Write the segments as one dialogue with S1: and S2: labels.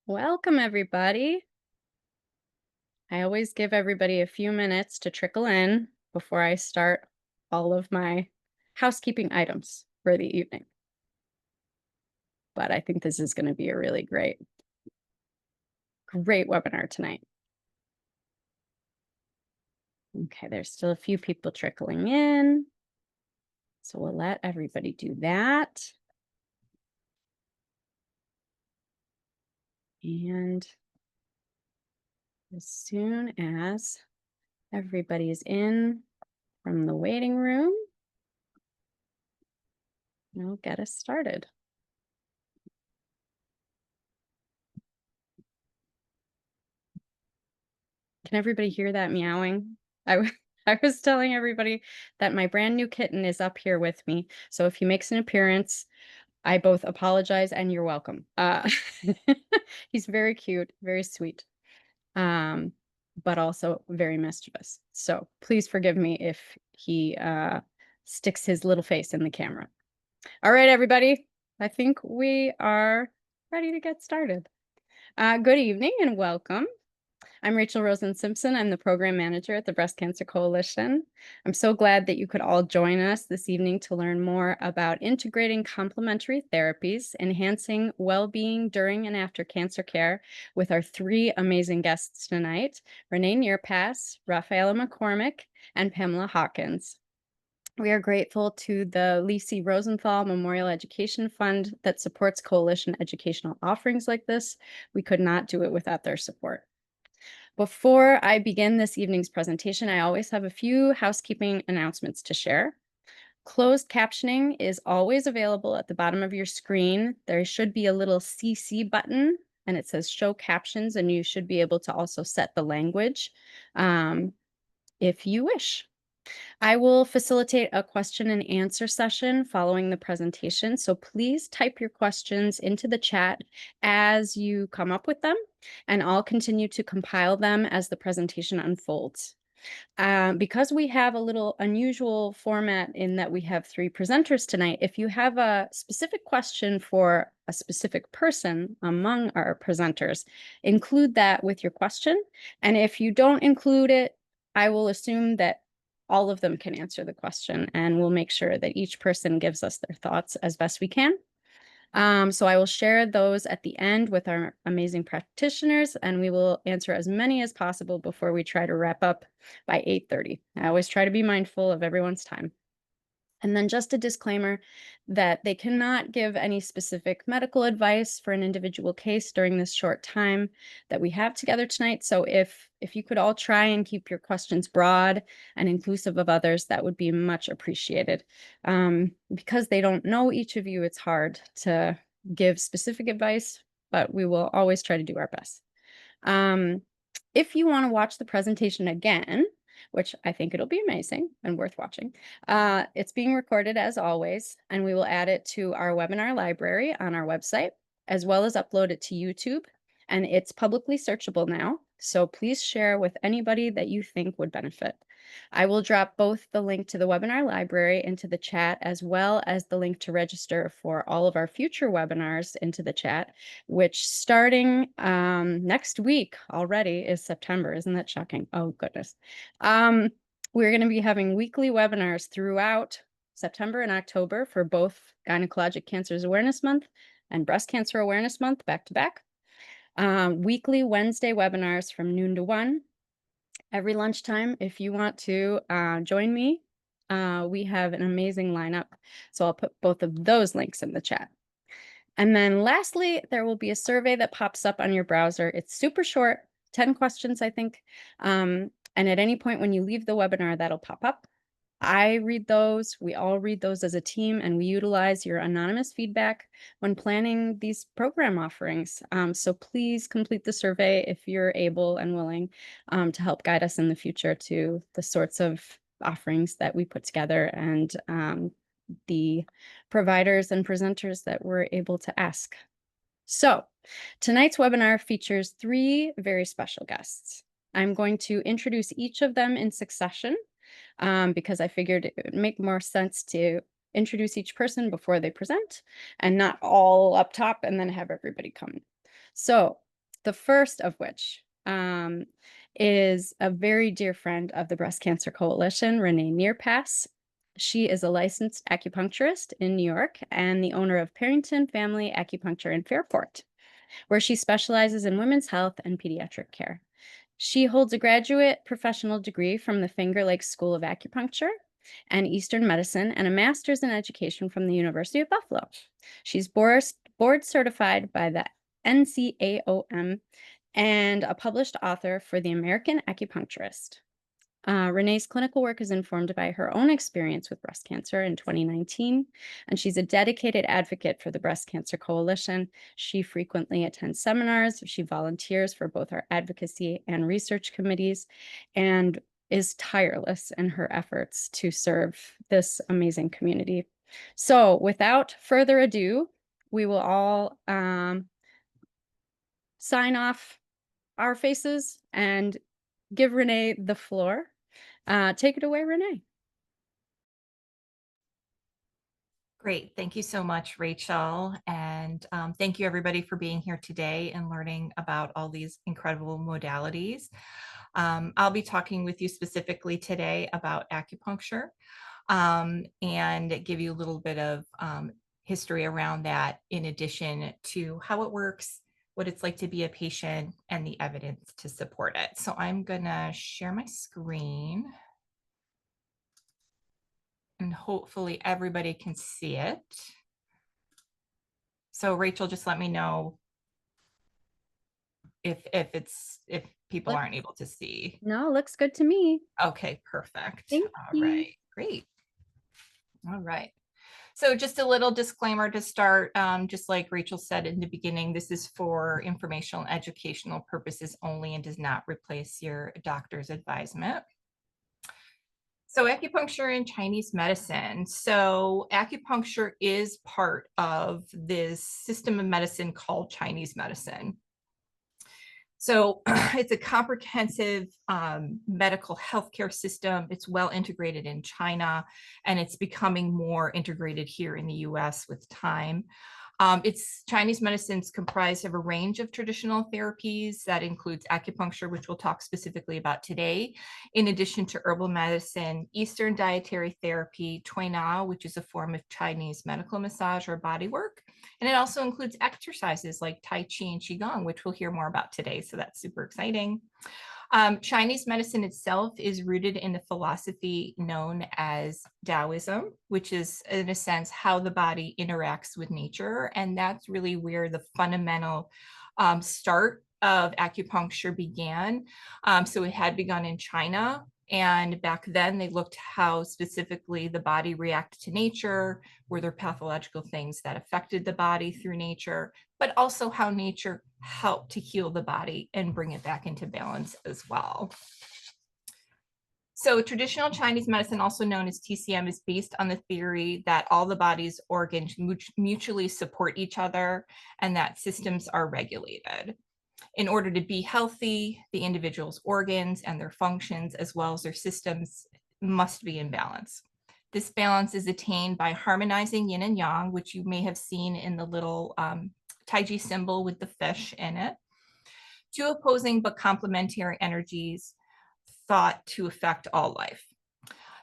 S1: Welcome, everybody. I always give everybody a few minutes to trickle in before I start all of my housekeeping items for the evening. But I think this is going to be a really great webinar tonight. Okay, there's still a few people trickling in. So we'll let everybody do that. And as soon as everybody's in from the waiting room, we'll get us started. Can everybody hear that meowing? I was telling everybody that my brand new kitten is up here with me. So if he makes an appearance, I both apologize and you're welcome. He's very cute, very sweet, but also very mischievous. So please forgive me if he sticks his little face in the camera. All right, everybody. I think we are ready to get started. Good evening and welcome. I'm Rachel Rosen Simpson. I'm the program manager at the Breast Cancer Coalition. I'm so glad that you could all join us this evening to learn more about integrating complementary therapies, enhancing well-being during and after cancer care with our three amazing guests tonight, Renee Nearpass, Rafaela McCormick, and Pamela Hawkins. We are grateful to the Lisi Rosenthal Memorial Education Fund that supports coalition educational offerings like this. We could not do it without their support. Before I begin this evening's presentation, I always have a few housekeeping announcements to share. Closed captioning is always available at the bottom of your screen. There should be a little CC button and it says show captions, and you should be able to also set the language if you wish. I will facilitate a question and answer session following the presentation. So please type your questions into the chat as you come up with them, and I'll continue to compile them as the presentation unfolds. Because we have a little unusual format in that we have three presenters tonight, if you have a specific question for a specific person among our presenters, include that with your question. And if you don't include it, I will assume that all of them can answer the question, and we'll make sure that each person gives us their thoughts as best we can. So I will share those at the end with our amazing practitioners, and we will answer as many as possible before we try to wrap up by 8:30. I always try to be mindful of everyone's time. And then just a disclaimer that they cannot give any specific medical advice for an individual case during this short time that we have together tonight. So if you could all try and keep your questions broad and inclusive of others, that would be much appreciated. Because they don't know each of you, it's hard to give specific advice, but we will always try to do our best. If you want to watch the presentation again, which I think it'll be amazing and worth watching. It's being recorded as always, and we will add it to our webinar library on our website, as well as upload it to YouTube. And it's publicly searchable now, so please share with anybody that you think would benefit. I will drop both the link to the webinar library into the chat, as well as the link to register for all of our future webinars into the chat, which starting next week already is September. Isn't that shocking? Oh, goodness. We're going to be having weekly webinars throughout September and October for both Gynecologic Cancers Awareness Month and Breast Cancer Awareness Month back to back. Weekly Wednesday webinars from noon to 1. Every lunchtime, if you want to join me, we have an amazing lineup. So I'll put both of those links in the chat. And then lastly, there will be a survey that pops up on your browser. It's super short, 10 questions, I think. And at any point when you leave the webinar, that'll pop up. I read those, we all read those as a team, and we utilize your anonymous feedback when planning these program offerings. So please complete the survey if you're able and willing to help guide us in the future to the sorts of offerings that we put together and the providers and presenters that we're able to ask. So tonight's webinar features three very special guests. I'm going to introduce each of them in succession because I figured it would make more sense to introduce each person before they present and not all up top and then have everybody come. So The first of which is a very dear friend of the Breast Cancer Coalition, Renee Nearpass. She is a licensed acupuncturist in New York and the owner of Parrington Family Acupuncture in Fairport, where she specializes in women's health and pediatric care. She holds a graduate professional degree from the Finger Lakes School of Acupuncture and Eastern Medicine and a master's in education from the University of Buffalo. She's board certified by the NCAOM and a published author for the American Acupuncturist. Renee's clinical work is informed by her own experience with breast cancer in 2019, and she's a dedicated advocate for the Breast Cancer Coalition. She frequently attends seminars, she volunteers for both our advocacy and research committees, and is tireless in her efforts to serve this amazing community. So, without further ado, we will all sign off our faces and give Renee the floor. Take it away, Renee.
S2: Great. Thank you so much, Rachel. And thank you, everybody, for being here today and learning about all these incredible modalities. I'll be talking with you specifically today about acupuncture and give you a little bit of history around that, in addition to how it works, what it's like to be a patient, and the evidence to support it. So I'm going to share my screen. And hopefully everybody can see it. So Rachel, just let me know if people aren't able to see.
S1: No, looks good to me.
S2: Okay, perfect.
S1: Thank
S2: All
S1: you.
S2: right, great. All right. So just a little disclaimer to start, just like Rachel said in the beginning, this is for informational and educational purposes only and does not replace your doctor's advisement. So acupuncture and Chinese medicine. So acupuncture is part of this system of medicine called Chinese medicine. So it's a comprehensive medical healthcare system. It's well integrated in China, and it's becoming more integrated here in the US with time. It's Chinese medicine is comprised of a range of traditional therapies that includes acupuncture, which we'll talk specifically about today, in addition to herbal medicine, Eastern dietary therapy, Tui Na, which is a form of Chinese medical massage or body work. And it also includes exercises like Tai Chi and Qigong, which we'll hear more about today. So that's super exciting. Chinese medicine itself is rooted in a philosophy known as Taoism, which is, in a sense, how the body interacts with nature. And that's really where the fundamental start of acupuncture began. So it had begun in China. And back then, they looked how specifically the body reacted to nature. Were there pathological things that affected the body through nature, but also how nature helped to heal the body and bring it back into balance as well. So traditional Chinese medicine, also known as TCM, is based on the theory that all the body's organs mutually support each other and that systems are regulated. In order to be healthy, the individual's organs and their functions, as well as their systems, must be in balance. This balance is attained by harmonizing yin and yang, which you may have seen in the little Taiji symbol with the fish in it, two opposing but complementary energies thought to affect all life.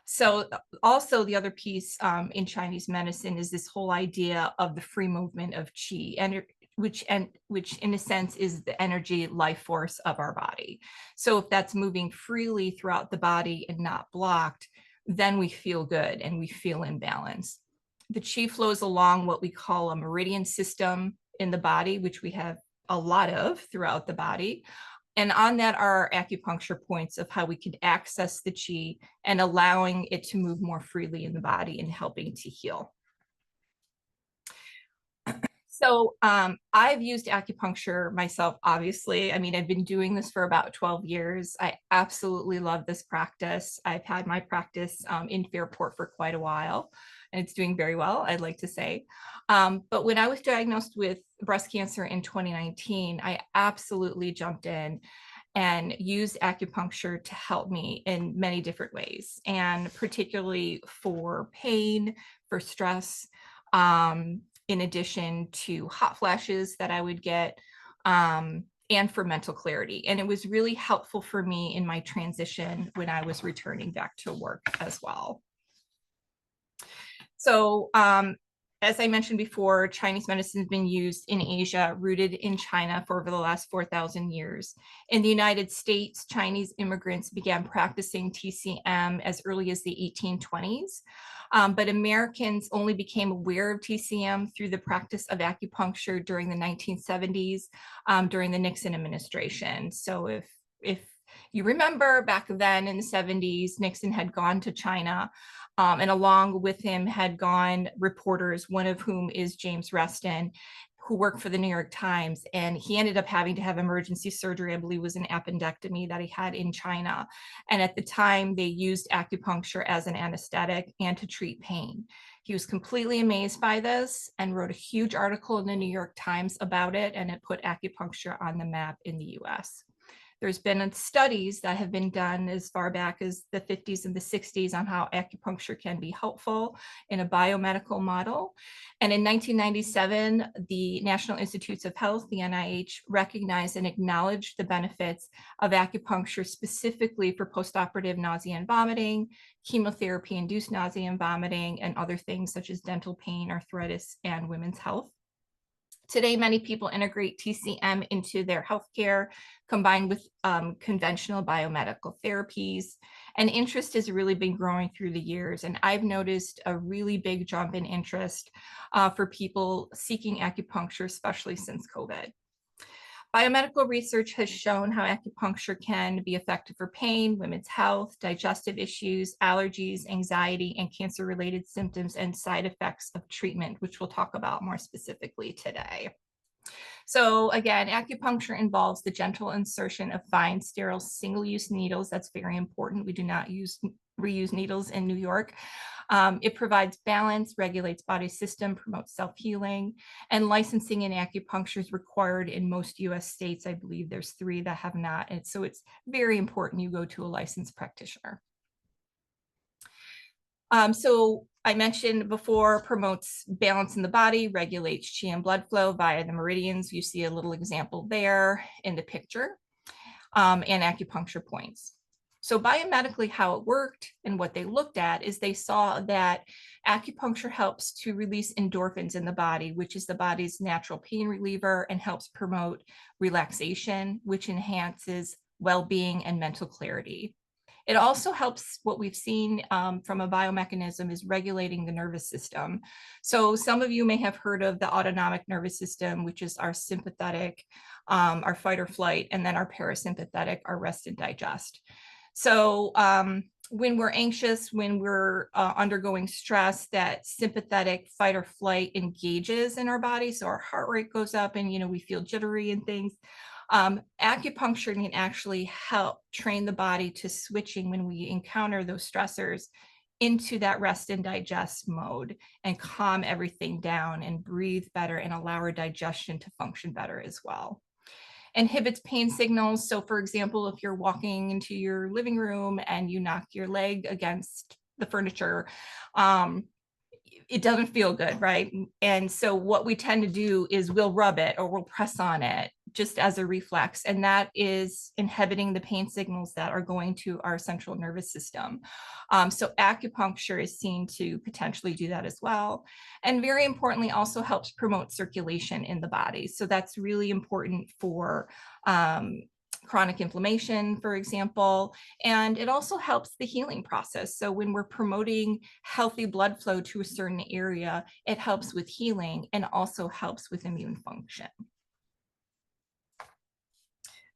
S2: So also the other piece in Chinese medicine is this whole idea of the free movement of qi, and which in a sense is the energy life force of our body. So if that's moving freely throughout the body and not blocked, then we feel good and we feel in balance. The qi flows along what we call a meridian system in the body, which we have a lot of throughout the body. And on that are our acupuncture points of how we could access the qi and allowing it to move more freely in the body and helping to heal. So I've used acupuncture myself, obviously. I mean, I've been doing this for about 12 years. I absolutely love this practice. I've had my practice in Fairport for quite a while, and it's doing very well, I'd like to say. But when I was diagnosed with breast cancer in 2019, I absolutely jumped in and used acupuncture to help me in many different ways, and particularly for pain, for stress, in addition to hot flashes that I would get, and for mental clarity. And it was really helpful for me in my transition when I was returning back to work as well. So, as I mentioned before, Chinese medicine has been used in Asia, rooted in China for over the last 4,000 years. In the United States, Chinese immigrants began practicing TCM as early as the 1820s. But Americans only became aware of TCM through the practice of acupuncture during the 1970s, during the Nixon administration. So if you remember back then in the 70s, Nixon had gone to China, and along with him had gone reporters, one of whom is James Reston, who worked for the New York Times. And he ended up having to have emergency surgery, I believe was an appendectomy that he had in China. And at the time, they used acupuncture as an anesthetic and to treat pain. He was completely amazed by this and wrote a huge article in the New York Times about it, and it put acupuncture on the map in the US. There's been studies that have been done as far back as the 50s and the 60s on how acupuncture can be helpful in a biomedical model. And in 1997, the National Institutes of Health, the NIH, recognized and acknowledged the benefits of acupuncture specifically for postoperative nausea and vomiting, chemotherapy-induced nausea and vomiting, and other things such as dental pain, arthritis, and women's health. Today, many people integrate TCM into their healthcare, combined with conventional biomedical therapies. And interest has really been growing through the years. And I've noticed a really big jump in interest for people seeking acupuncture, especially since COVID. Biomedical research has shown how acupuncture can be effective for pain, women's health, digestive issues, allergies, anxiety, and cancer-related symptoms and side effects of treatment, which we'll talk about more specifically today. So again, acupuncture involves the gentle insertion of fine, sterile, single-use needles. That's very important. We do not reuse needles in New York. It provides balance, regulates body system, promotes self-healing, and licensing in acupuncture is required in most US states. I believe there's 3 that have not. And so it's very important you go to a licensed practitioner. So I mentioned before, promotes balance in the body, regulates qi and blood flow via the meridians. You see a little example there in the picture, and acupuncture points. So biomedically, how it worked and what they looked at is they saw that acupuncture helps to release endorphins in the body, which is the body's natural pain reliever, and helps promote relaxation, which enhances well-being and mental clarity. It also helps, what we've seen from a biomechanism is regulating the nervous system. So some of you may have heard of the autonomic nervous system, which is our sympathetic, our fight or flight, and then our parasympathetic, our rest and digest. So when we're anxious, when we're undergoing stress, that sympathetic fight or flight engages in our body. So our heart rate goes up and, we feel jittery and things. Acupuncture can actually help train the body to switching when we encounter those stressors into that rest and digest mode and calm everything down and breathe better and allow our digestion to function better as well. Inhibits pain signals. So for example, if you're walking into your living room and you knock your leg against the furniture, it doesn't feel good, right? And so what we tend to do is we'll rub it or we'll press on it just as a reflex. And that is inhibiting the pain signals that are going to our central nervous system. So acupuncture is seen to potentially do that as well. And very importantly, also helps promote circulation in the body. So that's really important for chronic inflammation, for example, and it also helps the healing process. So when we're promoting healthy blood flow to a certain area, it helps with healing and also helps with immune function.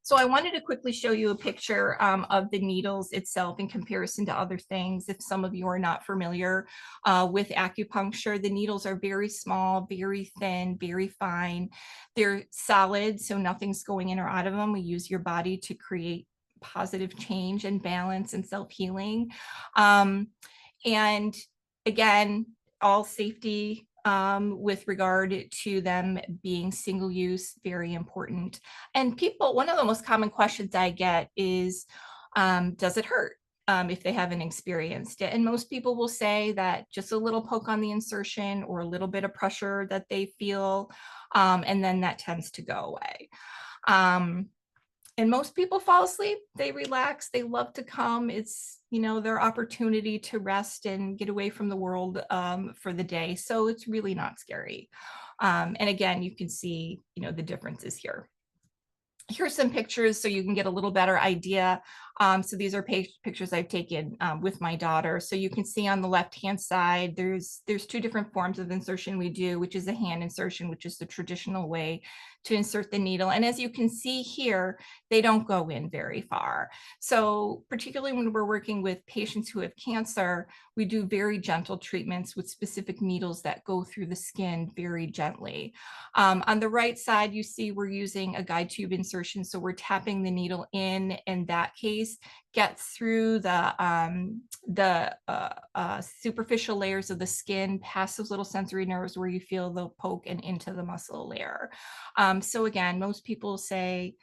S2: So I wanted to quickly show you a picture of the needles itself in comparison to other things. If some of you are not familiar with acupuncture, the needles are very small, very thin, very fine. They're solid, so nothing's going in or out of them. We use your body to create positive change and balance and self-healing. And again, all safety with regard to them being single use, very important. And people, one of the most common questions I get is, does it hurt if they haven't experienced it? And most people will say that just a little poke on the insertion or a little bit of pressure that they feel, and then that tends to go away. And most people fall asleep, they relax, they love to come. It's, their opportunity to rest and get away from the world for the day. So it's really not scary. And again, you can see, the differences here. Here's some pictures so you can get a little better idea. So these are pictures I've taken with my daughter. So you can see on the left-hand side, there's two different forms of insertion we do, which is a hand insertion, which is the traditional way to insert the needle. And as you can see here, they don't go in very far. So particularly when we're working with patients who have cancer, we do very gentle treatments with specific needles that go through the skin very gently. On the right side, you see we're using a guide tube insertion. So we're tapping the needle in that case, gets through the superficial layers of the skin, past those little sensory nerves where you feel the poke and into the muscle layer. So again, most people say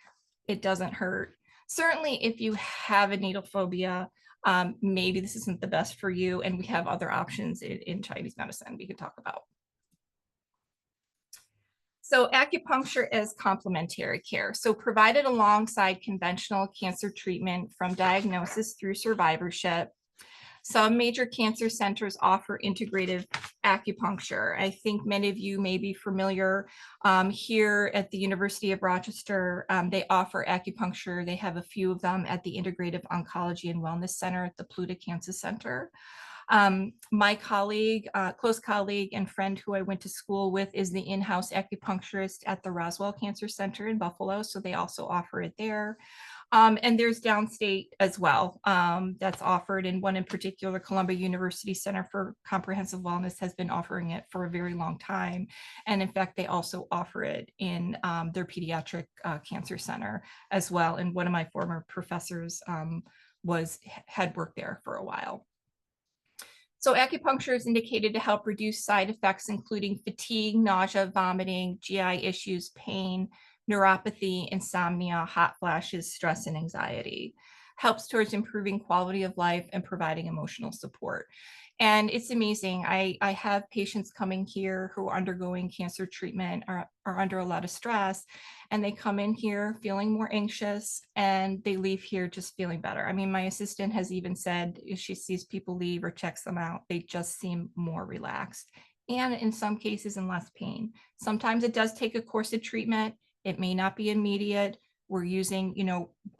S2: it doesn't hurt. Certainly, if you have a needle phobia, maybe this isn't the best for you. And we have other options in Chinese medicine we could talk about. So acupuncture is complementary care. So provided alongside conventional cancer treatment from diagnosis through survivorship. Some major cancer centers offer integrative acupuncture. I think many of you may be familiar here at the University of Rochester. They offer acupuncture. They have a few of them at the Integrative Oncology and Wellness Center at the Pluta Cancer Center. My colleague, close colleague and friend who I went to school with is the in-house acupuncturist at the Roswell Cancer Center in Buffalo. So they also offer it there. And there's downstate as well that's offered, and one in particular, Columbia University Center for Comprehensive Wellness has been offering it for a very long time. And in fact, they also offer it in their pediatric cancer center as well. And one of my former professors had worked there for a while. So acupuncture is indicated to help reduce side effects, including fatigue, nausea, vomiting, GI issues, pain, neuropathy, insomnia, hot flashes, stress, and anxiety. Helps towards improving quality of life and providing emotional support. And it's amazing. I have patients coming here who are undergoing cancer treatment, are under a lot of stress, and they come in here feeling more anxious and they leave here just feeling better. I mean, my assistant has even said if she sees people leave or checks them out, they just seem more relaxed, and in some cases in less pain. Sometimes it does take a course of treatment. It may not be immediate. We're using,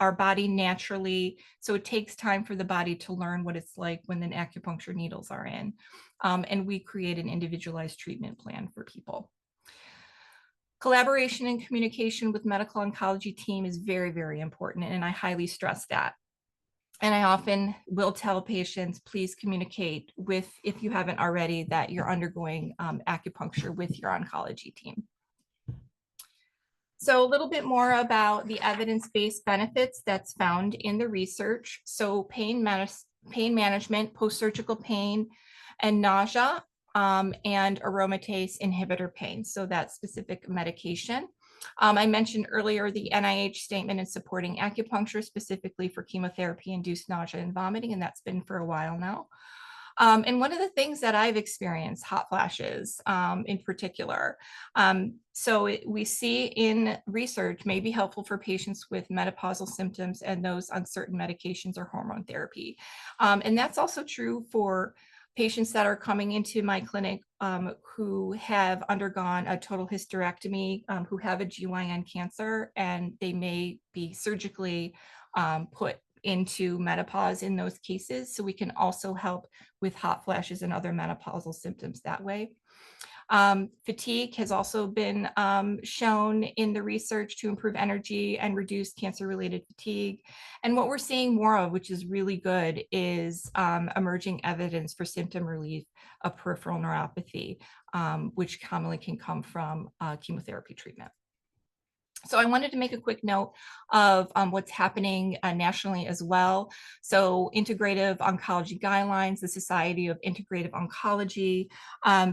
S2: our body naturally. So it takes time for the body to learn what it's like when the acupuncture needles are in. And we create an individualized treatment plan for people. Collaboration and communication with medical oncology team is very, very important. And I highly stress that. And I often will tell patients, please communicate with, if you haven't already, that you're undergoing acupuncture with your oncology team. So a little bit more about the evidence-based benefits that's found in the research. So pain management, post-surgical pain, and nausea, and aromatase inhibitor pain. So that specific medication. I mentioned earlier the NIH statement in supporting acupuncture specifically for chemotherapy-induced nausea and vomiting, and that's been for a while now. And one of the things that I've experienced, hot flashes in particular. We see in research may be helpful for patients with menopausal symptoms and those on certain medications or hormone therapy. And that's also true for patients that are coming into my clinic who have undergone a total hysterectomy, who have a GYN cancer, and they may be surgically put into menopause in those cases. So we can also help with hot flashes and other menopausal symptoms that way. Fatigue has also been shown in the research to improve energy and reduce cancer-related fatigue. And what we're seeing more of, which is really good, is emerging evidence for symptom relief of peripheral neuropathy, which commonly can come from chemotherapy treatment. So I wanted to make a quick note of what's happening nationally as well. So integrative oncology guidelines, the Society of Integrative Oncology.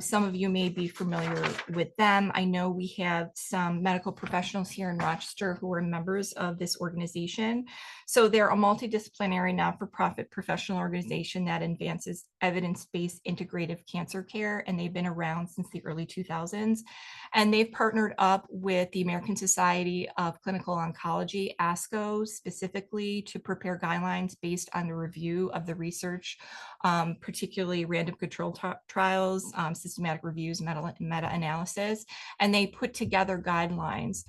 S2: Some of you may be familiar with them. I know we have some medical professionals here in Rochester who are members of this organization. So they're a multidisciplinary not-for-profit professional organization that advances evidence-based integrative cancer care, and they've been around since the early 2000s. And they've partnered up with the American Society Society of Clinical Oncology, ASCO, specifically to prepare guidelines based on the review of the research, particularly random control trials, systematic reviews, meta-analysis, and they put together guidelines.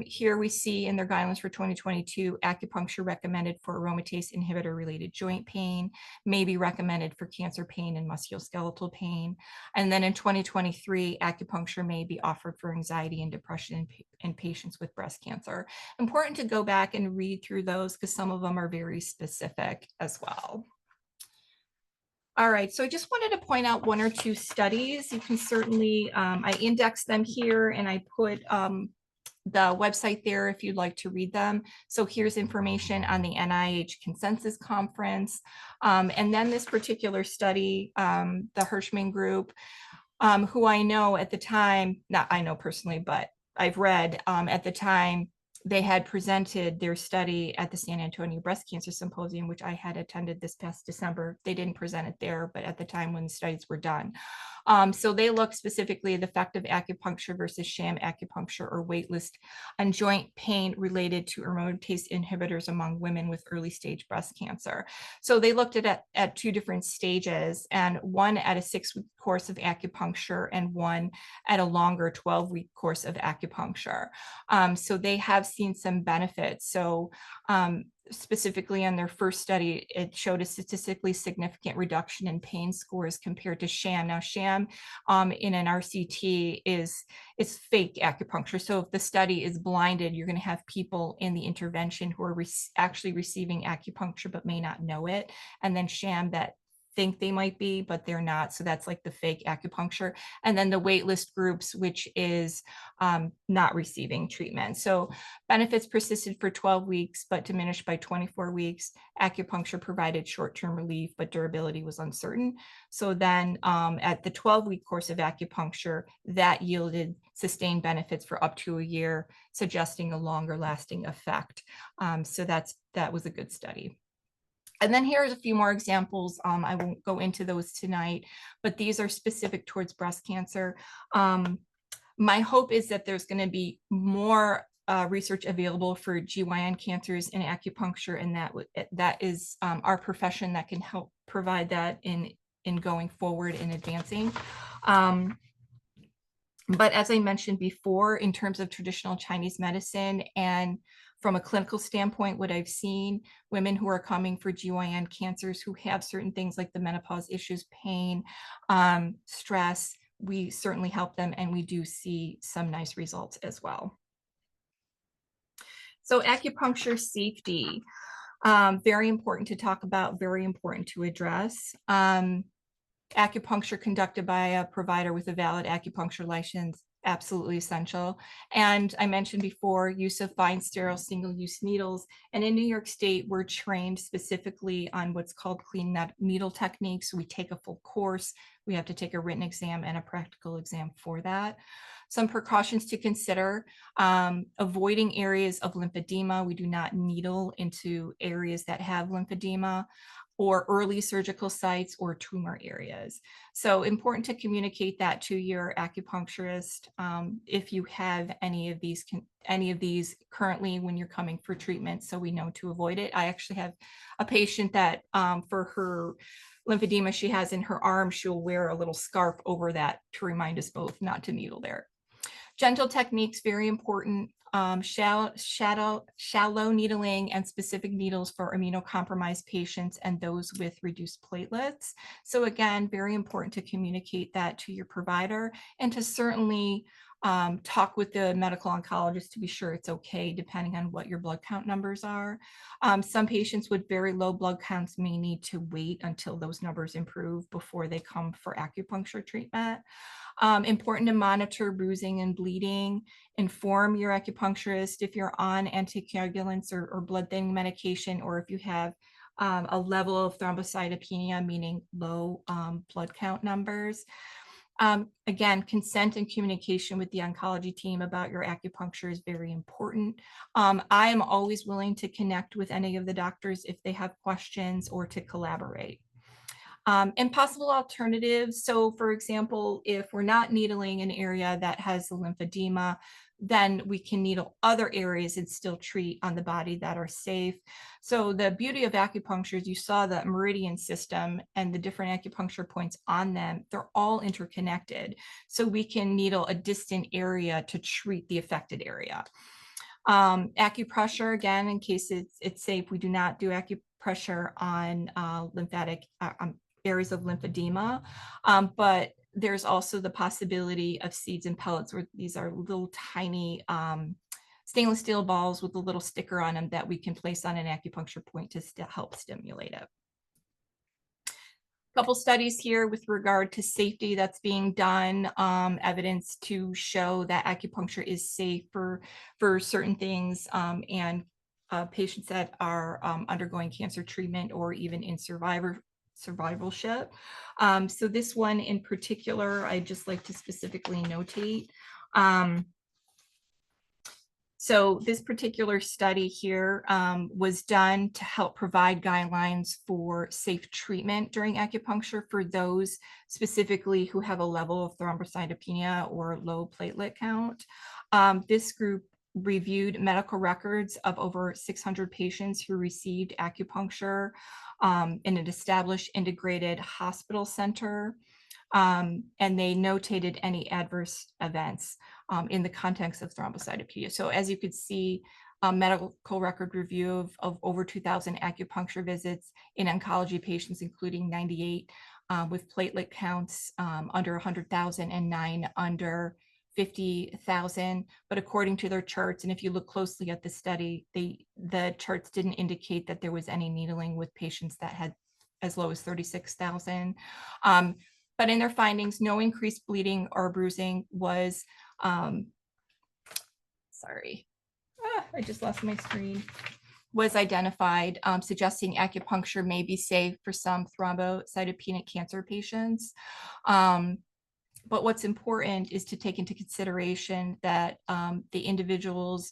S2: Here we see in their guidelines for 2022, acupuncture recommended for aromatase inhibitor-related joint pain, may be recommended for cancer pain and musculoskeletal pain. And then in 2023, acupuncture may be offered for anxiety and depression in patients with breast cancer. Important to go back and read through those because some of them are very specific as well. All right, so I just wanted to point out one or two studies. You can certainly, I indexed them here and I put the website there if you'd like to read them. So here's information on the NIH Consensus Conference. And then this particular study, the Hirschman group, who I know at the time, not I know personally, but I've read at the time, they had presented their study at the San Antonio Breast Cancer Symposium, which I had attended this past December. They didn't present it there, but at the time when the studies were done. So they looked specifically at the effect of acupuncture versus sham acupuncture or waitlist on joint pain related to aromatase inhibitors among women with early stage breast cancer. So they looked at two different stages, and one at a 6-week course of acupuncture and one at a longer 12-week course of acupuncture. So they have seen some benefits. So specifically on their first study, it showed a statistically significant reduction in pain scores compared to sham. Now, sham in an RCT is fake acupuncture. So if the study is blinded, you're going to have people in the intervention who are actually receiving acupuncture but may not know it, and then sham that think they might be, but they're not. So that's like the fake acupuncture. And then the waitlist groups, which is not receiving treatment. So benefits persisted for 12 weeks, but diminished by 24 weeks. Acupuncture provided short-term relief, but durability was uncertain. So then at the 12-week course of acupuncture, that yielded sustained benefits for up to a year, suggesting a longer lasting effect. So that was a good study. And then here's a few more examples. I won't go into those tonight, but these are specific towards breast cancer. My hope is that there's going to be more research available for GYN cancers in acupuncture, and that is our profession that can help provide that in going forward and advancing. But as I mentioned before, in terms of traditional Chinese medicine and from a clinical standpoint, what I've seen, women who are coming for GYN cancers who have certain things like the menopause issues, pain, stress, we certainly help them, and we do see some nice results as well. So acupuncture safety, very important to talk about, very important to address. Acupuncture conducted by a provider with a valid acupuncture license, absolutely essential. And I mentioned before, use of fine sterile single-use needles. And in New York State, we're trained specifically on what's called clean needle techniques. We take a full course. We have to take a written exam and a practical exam for that. Some precautions to consider, avoiding areas of lymphedema. We do not needle into areas that have lymphedema, or early surgical sites or tumor areas. So important to communicate that to your acupuncturist if you have any of these currently when you're coming for treatment, so we know to avoid it. I actually have a patient that for her lymphedema she has in her arm, she'll wear a little scarf over that to remind us both not to needle there. Gentle techniques, very important. Shallow needling and specific needles for immunocompromised patients and those with reduced platelets. So again, very important to communicate that to your provider and to certainly talk with the medical oncologist to be sure it's okay, depending on what your blood count numbers are. Some patients with very low blood counts may need to wait until those numbers improve before they come for acupuncture treatment. Important to monitor bruising and bleeding. Inform your acupuncturist if you're on anticoagulants or blood thinning medication, or if you have a level of thrombocytopenia, meaning low blood count numbers. Again, consent and communication with the oncology team about your acupuncture is very important. I am always willing to connect with any of the doctors if they have questions or to collaborate. And possible alternatives. So, for example, if we're not needling an area that has the lymphedema, then we can needle other areas and still treat on the body that are safe. So, the beauty of acupuncture is you saw the meridian system and the different acupuncture points on them, they're all interconnected. So, we can needle a distant area to treat the affected area. Acupressure, again, in case it's safe, we do not do acupressure on lymphatic areas of lymphedema, but there's also the possibility of seeds and pellets, where these are little tiny stainless steel balls with a little sticker on them that we can place on an acupuncture point to help stimulate it. Couple studies here with regard to safety that's being done, evidence to show that acupuncture is safe for certain things, and patients that are undergoing cancer treatment or even in survivorship. So this one in particular, I just like to specifically notate. So this particular study here was done to help provide guidelines for safe treatment during acupuncture for those specifically who have a level of thrombocytopenia or low platelet count. This group reviewed medical records of over 600 patients who received acupuncture in an established integrated hospital center. And they notated any adverse events in the context of thrombocytopenia. So as you could see, a medical record review of over 2,000 acupuncture visits in oncology patients, including 98 with platelet counts under 100,000 and 9 under 50,000. But according to their charts, and if you look closely at the study, the charts didn't indicate that there was any needling with patients that had as low as 36,000. But in their findings, no increased bleeding or bruising was, sorry, I just lost my screen, was identified, suggesting acupuncture may be safe for some thrombocytopenic cancer patients. But what's important is to take into consideration that the individuals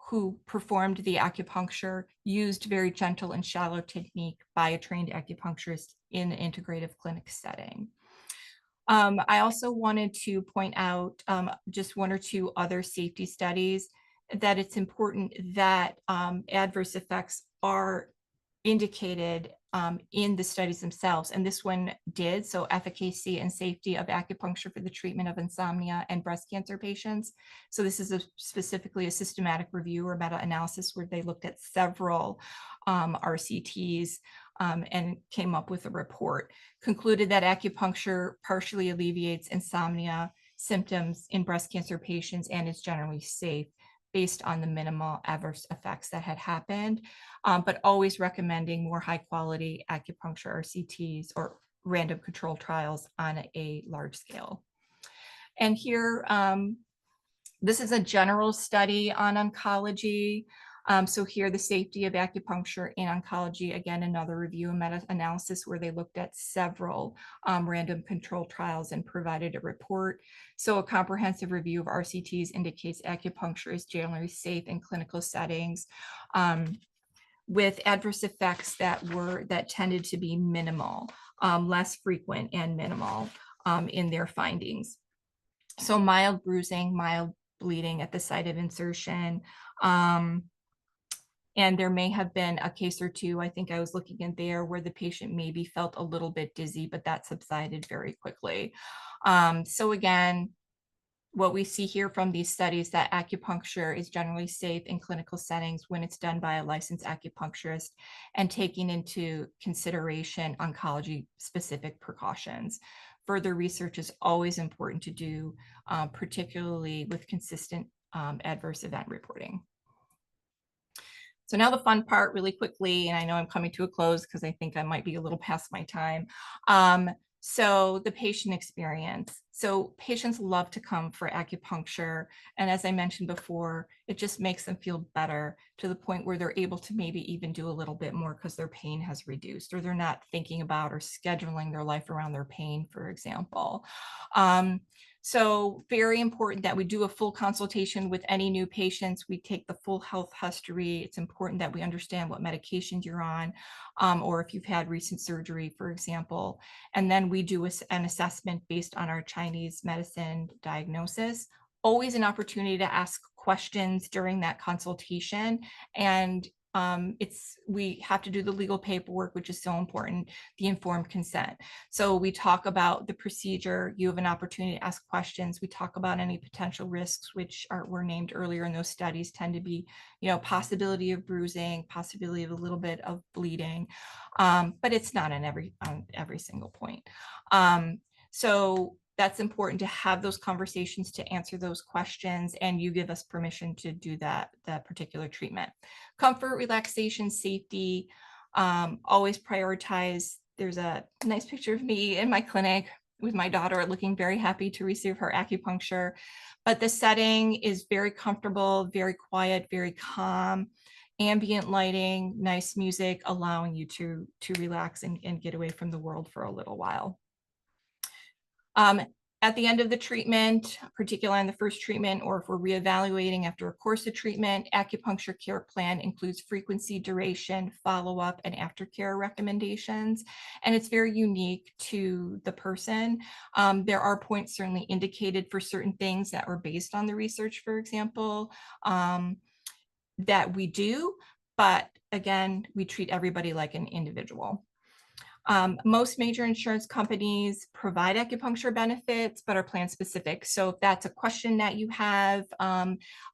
S2: who performed the acupuncture used very gentle and shallow technique by a trained acupuncturist in an integrative clinic setting. I also wanted to point out just one or two other safety studies that it's important that adverse effects are indicated in the studies themselves. And this one did. So efficacy and safety of acupuncture for the treatment of insomnia and breast cancer patients. So this is specifically a systematic review or meta-analysis where they looked at several RCTs and came up with a report. Concluded that acupuncture partially alleviates insomnia symptoms in breast cancer patients and is generally safe based on the minimal adverse effects that had happened, but always recommending more high quality acupuncture RCTs or random control trials on a large scale. And here, this is a general study on oncology. So here, the safety of acupuncture in oncology, again, another review and meta-analysis where they looked at several random control trials and provided a report. So a comprehensive review of RCTs indicates acupuncture is generally safe in clinical settings with adverse effects that tended to be minimal, less frequent and minimal in their findings. So mild bruising, mild bleeding at the site of insertion, and there may have been a case or two, I think I was looking in there, where the patient maybe felt a little bit dizzy, but that subsided very quickly. So again, what we see here from these studies that acupuncture is generally safe in clinical settings when it's done by a licensed acupuncturist and taking into consideration oncology specific precautions. Further research is always important to do, particularly with consistent adverse event reporting. So now the fun part really quickly, and I know I'm coming to a close because I think I might be a little past my time. So the patient experience. So patients love to come for acupuncture. And as I mentioned before, it just makes them feel better to the point where they're able to maybe even do a little bit more because their pain has reduced or they're not thinking about or scheduling their life around their pain, for example. So very important that we do a full consultation with any new patients. We take the full health history. It's important that we understand what medications you're on, or if you've had recent surgery, for example. And then we do an assessment based on our Chinese medicine diagnosis. Always an opportunity to ask questions during that consultation. And we have to do the legal paperwork, which is so important, the informed consent. So we talk about the procedure. You have an opportunity to ask questions. We talk about any potential risks, which were named earlier in those studies, tend to be, possibility of bruising, possibility of a little bit of bleeding, but it's not on every single point. So that's important to have those conversations to answer those questions, and you give us permission to do that particular treatment. Comfort, relaxation, safety, always prioritize. There's a nice picture of me in my clinic with my daughter looking very happy to receive her acupuncture. But the setting is very comfortable, very quiet, very calm, ambient lighting, nice music, allowing you to relax and get away from the world for a little while. Um, at the end of the treatment, particularly on the first treatment, or if we're reevaluating after a course of treatment, acupuncture care plan includes frequency, duration, follow-up, and aftercare recommendations. And it's very unique to the person. There are points certainly indicated for certain things that were based on the research, for example, that we do. But again, we treat everybody like an individual. Most major insurance companies provide acupuncture benefits, but are plan specific. So if that's a question that you have,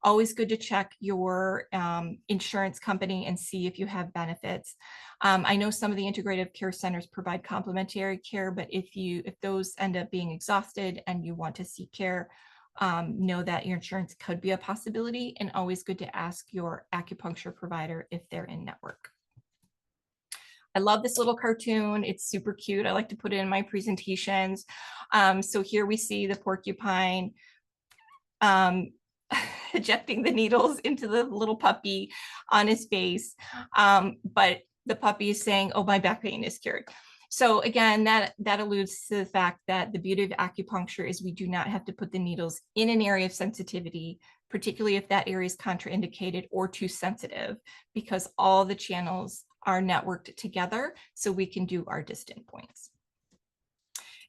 S2: always good to check your insurance company and see if you have benefits. I know some of the integrative care centers provide complementary care, but if those end up being exhausted and you want to seek care, know that your insurance could be a possibility, and always good to ask your acupuncture provider if they're in network. I love this little cartoon. It's super cute. I like to put it in my presentations. So here we see the porcupine um, ejecting the needles into the little puppy on his face. But the puppy is saying, "Oh, my back pain is cured." So again, that alludes to the fact that the beauty of acupuncture is we do not have to put the needles in an area of sensitivity, particularly if that area is contraindicated or too sensitive, because all the channels are networked together so we can do our distant points.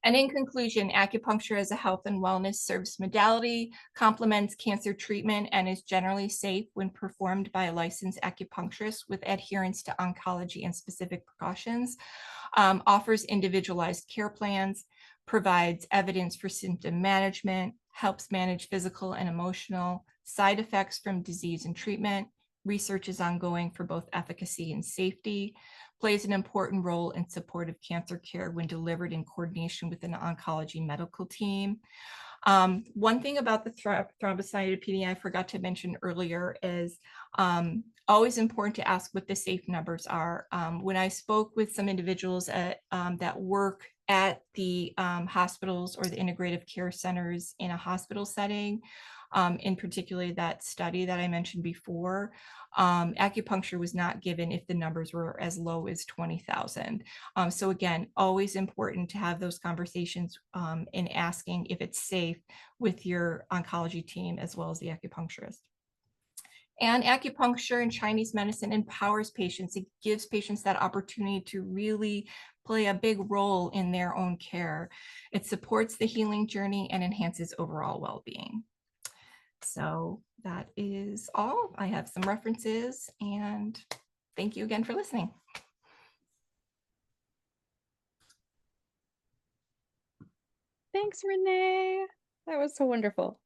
S2: And in conclusion, acupuncture as a health and wellness service modality complements cancer treatment and is generally safe when performed by a licensed acupuncturist with adherence to oncology and specific precautions, offers individualized care plans, provides evidence for symptom management, helps manage physical and emotional side effects from disease and treatment. Research is ongoing for both efficacy and safety, plays an important role in supportive cancer care when delivered in coordination with an oncology medical team. One thing about the thrombocytopenia I forgot to mention earlier is always important to ask what the safe numbers are. When I spoke with some individuals that work at the hospitals or the integrative care centers in a hospital setting, in particular that study that I mentioned before, acupuncture was not given if the numbers were as low as 20,000. So again, always important to have those conversations in asking if it's safe with your oncology team as well as the acupuncturist. And acupuncture and Chinese medicine empowers patients. It gives patients that opportunity to really play a big role in their own care. It supports the healing journey and enhances overall well-being. So that is all. I have some references, and thank you again for listening.
S1: Thanks, Renee. That was so wonderful.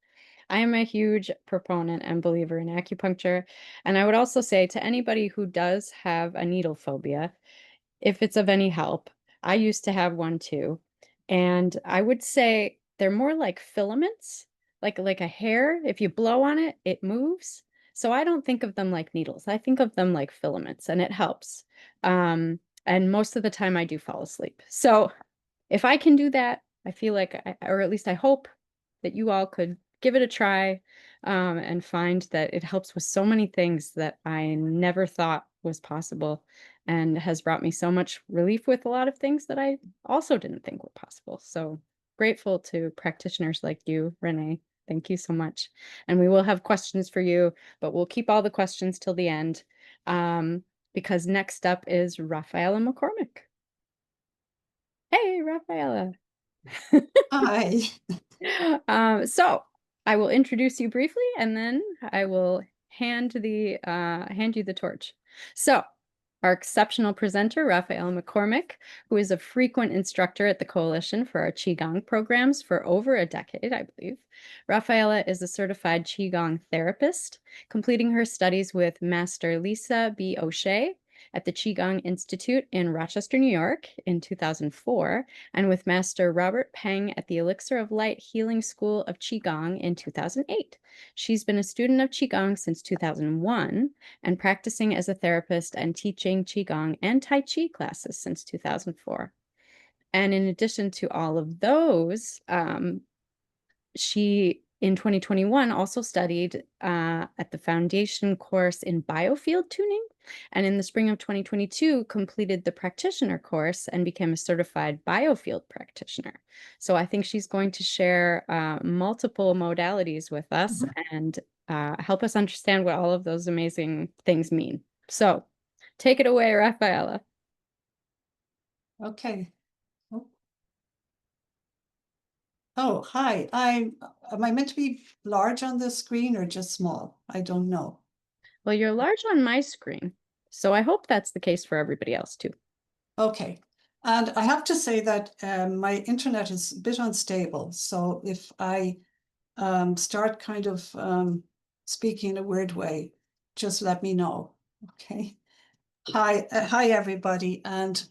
S1: I am a huge proponent and believer in acupuncture. And I would also say to anybody who does have a needle phobia, if it's of any help, I used to have one too. And I would say they're more like filaments, like a hair. If you blow on it, it moves. So I don't think of them like needles. I think of them like filaments, and it helps. And most of the time I do fall asleep. So if I can do that, I feel like, or at least I hope that you all could give it a try, and find that it helps with so many things that I never thought was possible, and has brought me so much relief with a lot of things that I also didn't think were possible. So grateful to practitioners like you, Renee. Thank you so much. And we will have questions for you, but we'll keep all the questions till the end, because next up is Rafaela McCormick. Hey, Rafaela.
S3: Hi.
S1: So I will introduce you briefly, and then I will hand you the torch. So our exceptional presenter, Raphael McCormick, who is a frequent instructor at the Coalition for our Qigong programs for over a decade, I believe. Rafaela is a certified Qigong therapist, completing her studies with Master Lisa B. O'Shea at the Qigong Institute in Rochester, New York in 2004, and with Master Robert Peng at the Elixir of Light Healing School of Qigong in 2008. She's been a student of Qigong since 2001 and practicing as a therapist and teaching Qigong and Tai Chi classes since 2004. And in addition to all of those, she in 2021 also studied at the foundation course in biofield tuning, and in the spring of 2022 completed the practitioner course and became a certified biofield practitioner. So I think she's going to share multiple modalities with us and help us understand what all of those amazing things mean. So take it away, Rafaela.
S3: Okay. Oh, hi. Am I meant to be large on this screen or just small? I don't know.
S1: Well, you're large on my screen, so I hope that's the case for everybody else too.
S3: Okay. And I have to say that my internet is a bit unstable. So if I start kind of speaking in a weird way, just let me know. Okay. Hi, everybody, and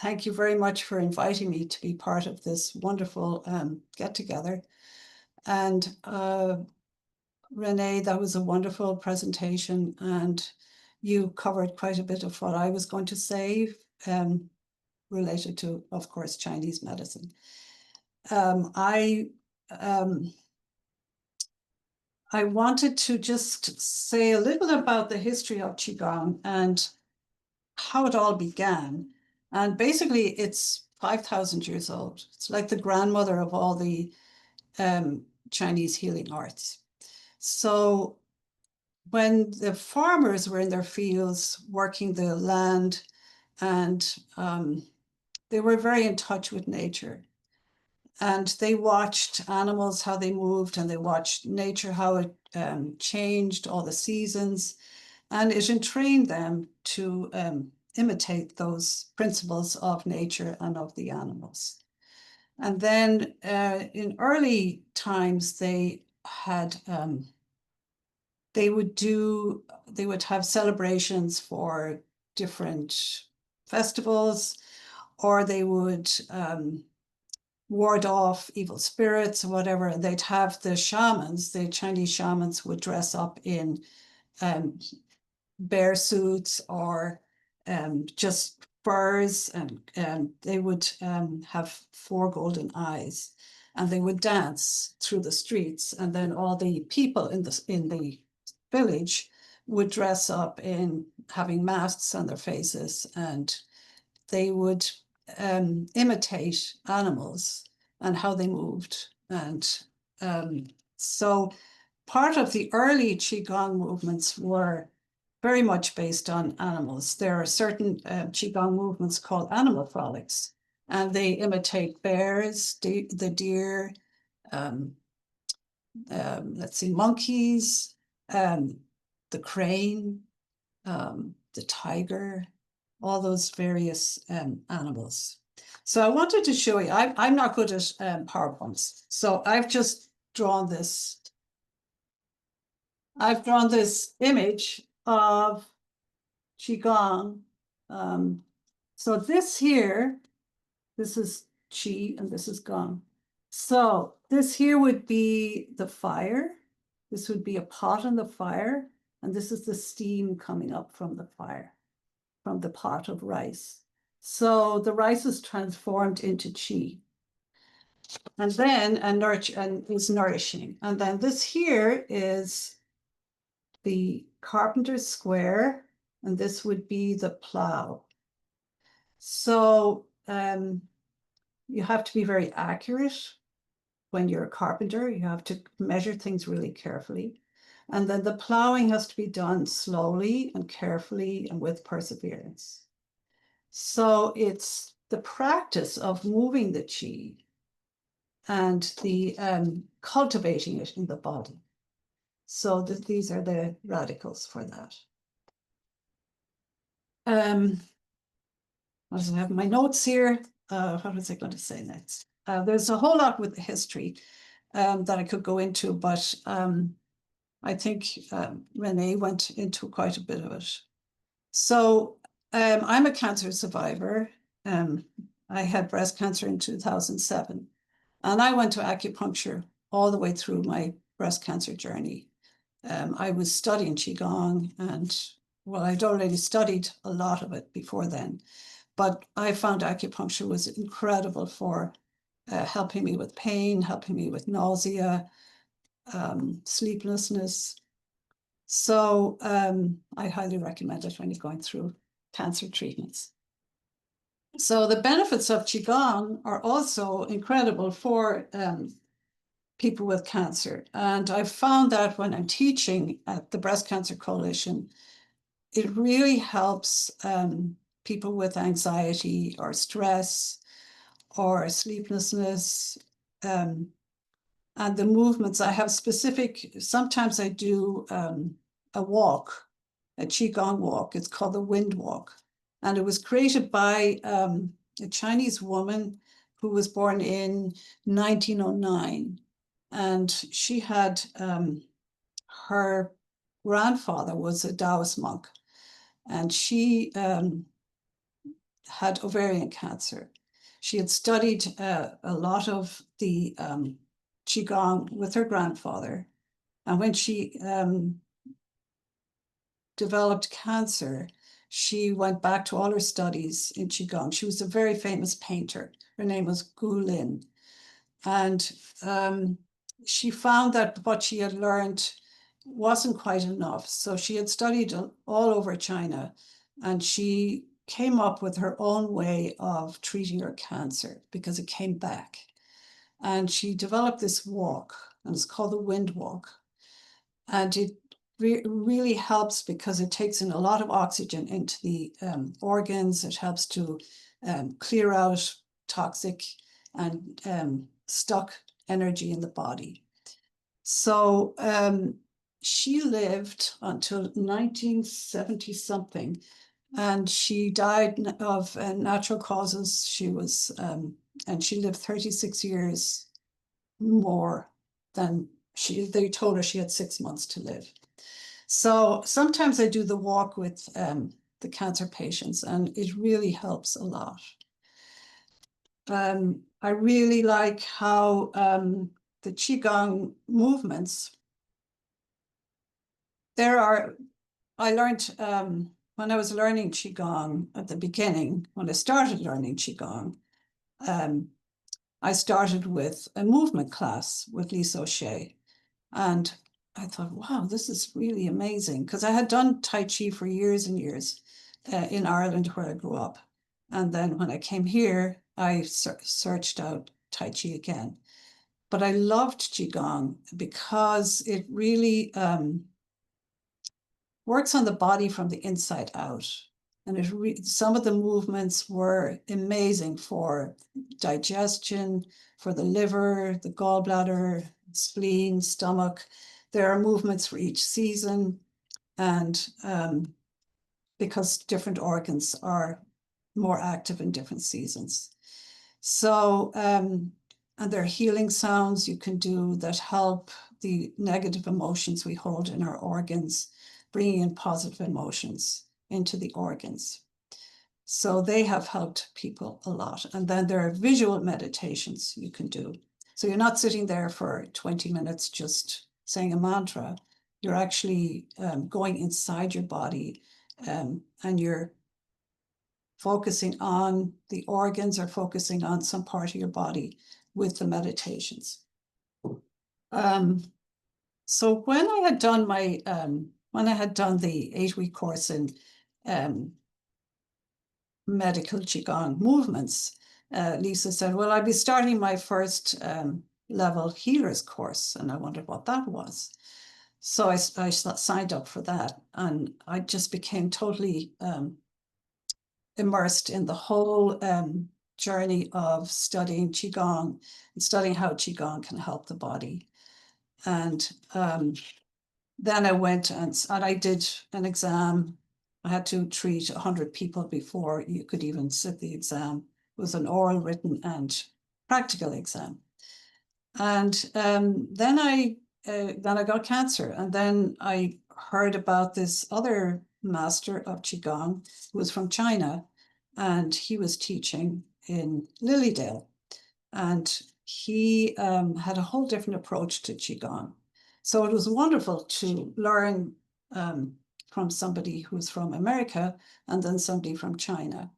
S3: thank you very much for inviting me to be part of this wonderful get-together. And Renee, that was a wonderful presentation, and you covered quite a bit of what I was going to say, related to, of course, Chinese medicine. I wanted to just say a little about the history of Qigong and how it all began. And basically, it's 5,000 years old. It's like the grandmother of all the Chinese healing arts. So when the farmers were in their fields working the land, and they were very in touch with nature. And they watched animals, how they moved, and they watched nature, how it changed, all the seasons. And it entrained them to imitate those principles of nature and of the animals. And then in early times, they had they would have celebrations for different festivals, or they would ward off evil spirits or whatever. And they'd have the shamans, the Chinese shamans would dress up in bear suits or just furs, and they would have four golden eyes, and they would dance through the streets, and then all the people in the village would dress up in having masks on their faces, and they would imitate animals and how they moved. And so part of the early Qigong movements were very much based on animals. There are certain Qigong movements called animal frolics, and they imitate bears, the deer, let's see, monkeys, the crane, the tiger, all those various animals. So I wanted to show you, I'm not good at PowerPoints, so I've just drawn this. I've drawn this image of Qigong. So this here, this is Qi and this is Gong. So this here would be the fire. This would be a pot on the fire. And this is the steam coming up from the fire, from the pot of rice. So the rice is transformed into Qi. And then is nourishing. And then this here is the carpenter's square, and this would be the plow. So you have to be very accurate when you're a carpenter, you have to measure things really carefully. And then the plowing has to be done slowly and carefully and with perseverance. So it's the practice of moving the qi and the cultivating it in the body. So these are the radicals for that. What does I have in my notes here? What was I going to say next? There's a whole lot with the history that I could go into, but I think Renee went into quite a bit of it. So I'm a cancer survivor. I had breast cancer in 2007, and I went to acupuncture all the way through my breast cancer journey. I was studying Qigong, and well, I'd already studied a lot of it before then, but I found acupuncture was incredible for helping me with pain, helping me with nausea, sleeplessness. So I highly recommend it when you're going through cancer treatments. So the benefits of Qigong are also incredible for people with cancer. And I found that when I'm teaching at the Breast Cancer Coalition, it really helps people with anxiety or stress or sleeplessness. And the movements, I have specific, sometimes I do a walk, a Qigong walk. It's called the wind walk. And it was created by a Chinese woman who was born in 1909. And she had, her grandfather was a Taoist monk. And she had ovarian cancer. She had studied a lot of the Qigong with her grandfather. And when she developed cancer, she went back to all her studies in Qigong. She was a very famous painter. Her name was Gu Lin. And she found that what she had learned wasn't quite enough. So she had studied all over China, and she came up with her own way of treating her cancer because it came back. And she developed this walk, and it's called the wind walk. And it really helps because it takes in a lot of oxygen into the organs. It helps to clear out toxic and stuck energy in the body. So she lived until 1970 something, and she died of natural causes. She was, and she lived 36 years more than they told her she had 6 months to live. So sometimes I do the walk with the cancer patients, and it really helps a lot. I really like how the Qigong movements, I learned when I was learning Qigong at the beginning, when I started learning Qigong, I started with a movement class with Lisa O'Shea. And I thought, wow, this is really amazing. Because I had done Tai Chi for years and years in Ireland where I grew up. And then when I came here, I searched out Tai Chi again. But I loved Qigong because it really works on the body from the inside out. And some of the movements were amazing for digestion, for the liver, the gallbladder, spleen, stomach. There are movements for each season, and because different organs are more active in different seasons. So, and there are healing sounds you can do that help the negative emotions we hold in our organs, bringing in positive emotions into the organs. So they have helped people a lot. And then there are visual meditations you can do. So you're not sitting there for 20 minutes just saying a mantra. You're actually going inside your body, and you're focusing on the organs or focusing on some part of your body with the meditations. So when I had done the 8-week course in medical Qigong movements, Lisa said, well, I'll be starting my first level healer's course, and I wondered what that was. So I signed up for that, and I just became totally immersed in the whole journey of studying Qigong and studying how Qigong can help the body. And then I went and I did an exam. I had to treat 100 people before you could even sit the exam. It was an oral, written, and practical exam. And then I got cancer, and then I heard about this other master of Qigong who was from China, and he was teaching in Lilydale, and he had a whole different approach to Qigong. So it was wonderful to learn from somebody who's from America and then somebody from China,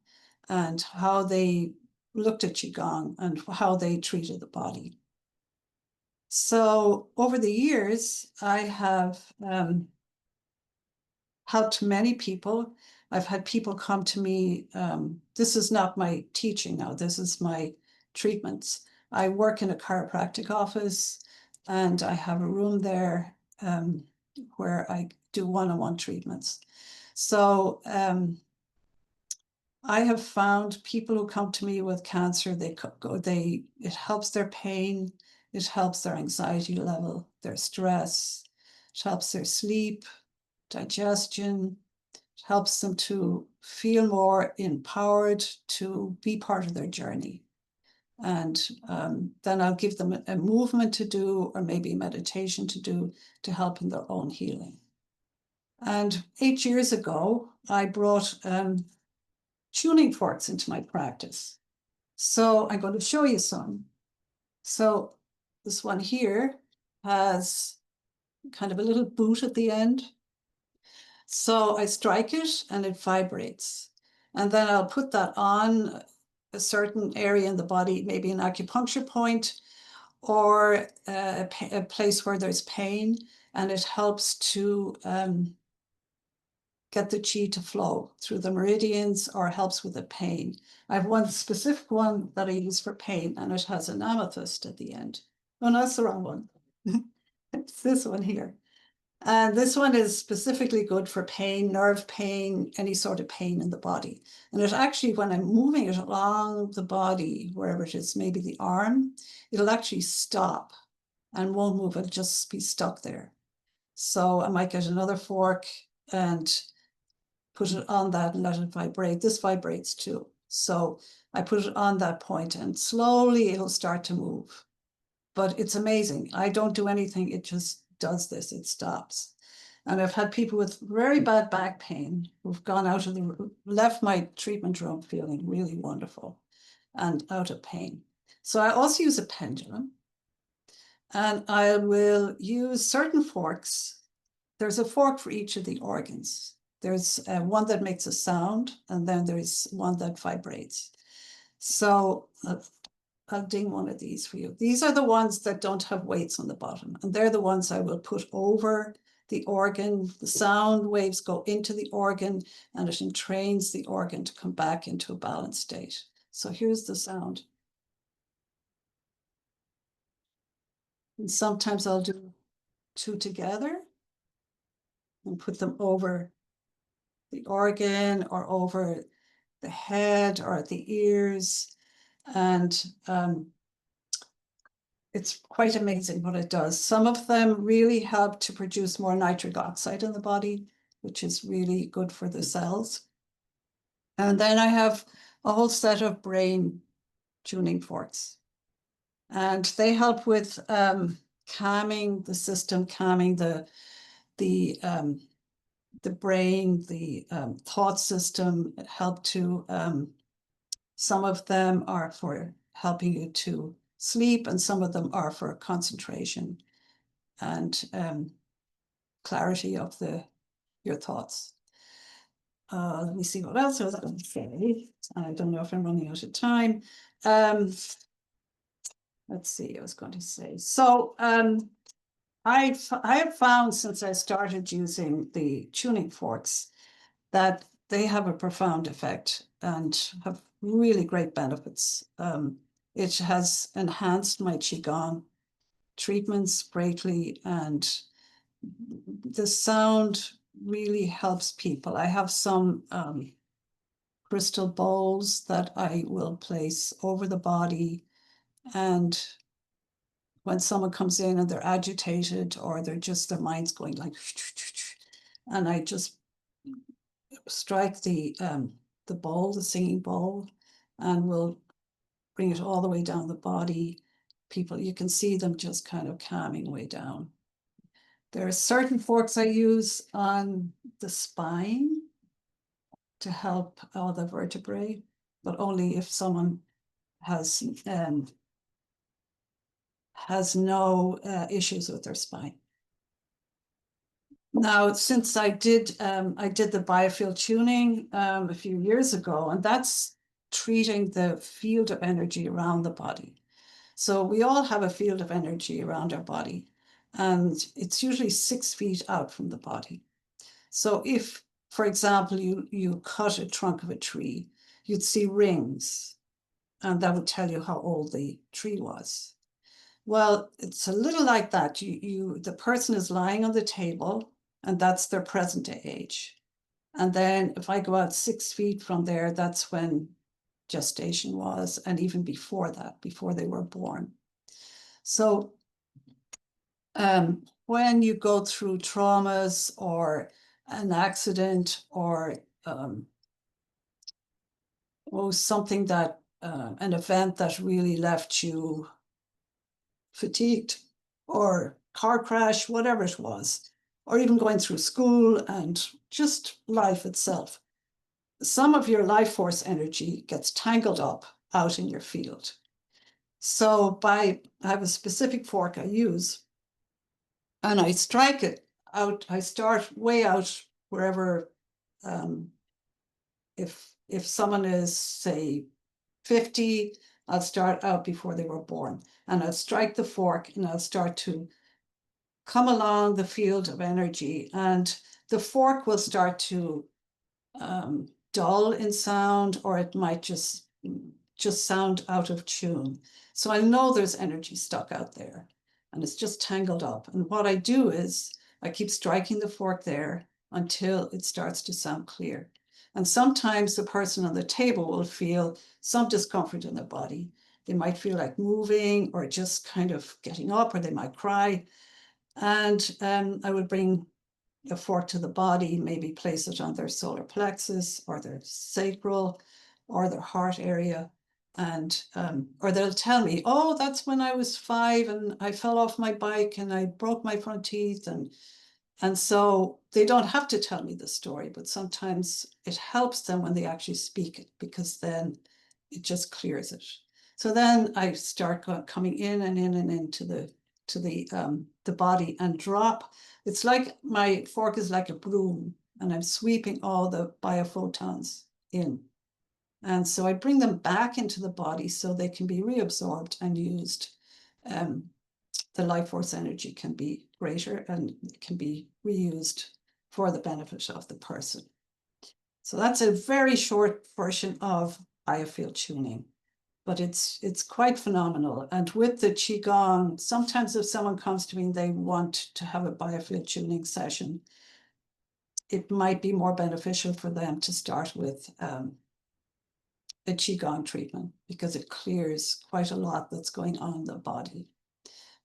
S3: and how they looked at Qigong and how they treated the body. So over the years, I have helped many people. I've had people come to me. This is not my teaching now. This is my treatments. I work in a chiropractic office, and I have a room there where I do one-on-one treatments. So I have found people who come to me with cancer, it helps their pain, it helps their anxiety level, their stress, it helps their sleep, digestion, it helps them to feel more empowered to be part of their journey. And then I'll give them a movement to do, or maybe meditation to do, to help in their own healing. And 8 years ago, I brought tuning forks into my practice. So I'm going to show you some. So this one here has kind of a little boot at the end. So I strike it and it vibrates. And then I'll put that on a certain area in the body, maybe an acupuncture point or a place where there's pain, and it helps to get the qi to flow through the meridians, or helps with the pain. I have one specific one that I use for pain, and it has an amethyst at the end. Oh, no, that's the wrong one. It's this one here. And this one is specifically good for pain, nerve pain, any sort of pain in the body. And it actually, when I'm moving it along the body, wherever it is, maybe the arm, it'll actually stop and won't move. It'll just be stuck there. So I might get another fork and put it on that and let it vibrate. This vibrates too. So I put it on that point and slowly it'll start to move. But it's amazing. I don't do anything. It just does this. It stops. And I've had people with very bad back pain who've gone out of left my treatment room feeling really wonderful and out of pain. So I also use a pendulum, and I will use certain forks. There's a fork for each of the organs. There's one that makes a sound, and then there's one that vibrates. So I'll ding one of these for you. These are the ones that don't have weights on the bottom, and they're the ones I will put over the organ. The sound waves go into the organ, and it entrains the organ to come back into a balanced state. So here's the sound. And sometimes I'll do two together and put them over the organ or over the head or at the ears. And it's quite amazing what it does. Some of them really help to produce more nitric oxide in the body, which is really good for the cells. And then I have a whole set of brain tuning forks. And they help with calming the system, calming the brain, the thought system. It help to, some of them are for helping you to sleep, and some of them are for concentration and clarity of your thoughts. Let me see what else I was going to say. I don't know if I'm running out of time. Let's see, I was going to say. So I have found, since I started using the tuning forks, that they have a profound effect and have really great benefits. It has enhanced my Qigong treatments greatly, and the sound really helps people. I have some crystal bowls that I will place over the body, and when someone comes in and they're agitated or they're just, their mind's going like, and I just strike the bowl, the singing bowl, and will bring it all the way down the body. People, you can see them just kind of calming way down. There are certain forks I use on the spine to help all the vertebrae, but only if someone has no issues with their spine. Now, since I did the biofield tuning a few years ago, and that's treating the field of energy around the body. So we all have a field of energy around our body, and it's usually 6 feet out from the body. So if, for example, you cut a trunk of a tree, you'd see rings, and that would tell you how old the tree was. Well, it's a little like that. The person is lying on the table, and that's their present day age. And then if I go out 6 feet from there, that's when gestation was, and even before that, before they were born. So when you go through traumas or an accident or something that an event that really left you fatigued, or car crash, whatever it was, or even going through school and just life itself, some of your life force energy gets tangled up out in your field. So I have a specific fork I use, and I strike it out. I start way out wherever, if someone is, say, 50, I'll start out before they were born, and I'll strike the fork and I'll start to come along the field of energy, and the fork will start to dull in sound, or it might just sound out of tune. So I know there's energy stuck out there, and it's just tangled up. And what I do is I keep striking the fork there until it starts to sound clear. And sometimes the person on the table will feel some discomfort in their body. They might feel like moving or just kind of getting up, or they might cry. And I would bring a fork to the body, maybe place it on their solar plexus or their sacral or their heart area. And or they'll tell me, oh, that's when I was 5 and I fell off my bike and I broke my front teeth. And so they don't have to tell me the story, but sometimes it helps them when they actually speak it, because then it just clears it. So then I start coming in and in and into the body and drop. It's like my fork is like a broom, and I'm sweeping all the biophotons in. And so I bring them back into the body so they can be reabsorbed and used. The life force energy can be greater and it can be reused for the benefit of the person. So that's a very short version of biofield tuning, but it's quite phenomenal. And with the Qigong, sometimes if someone comes to me and they want to have a biofield tuning session, it might be more beneficial for them to start with a Qigong treatment, because it clears quite a lot that's going on in the body.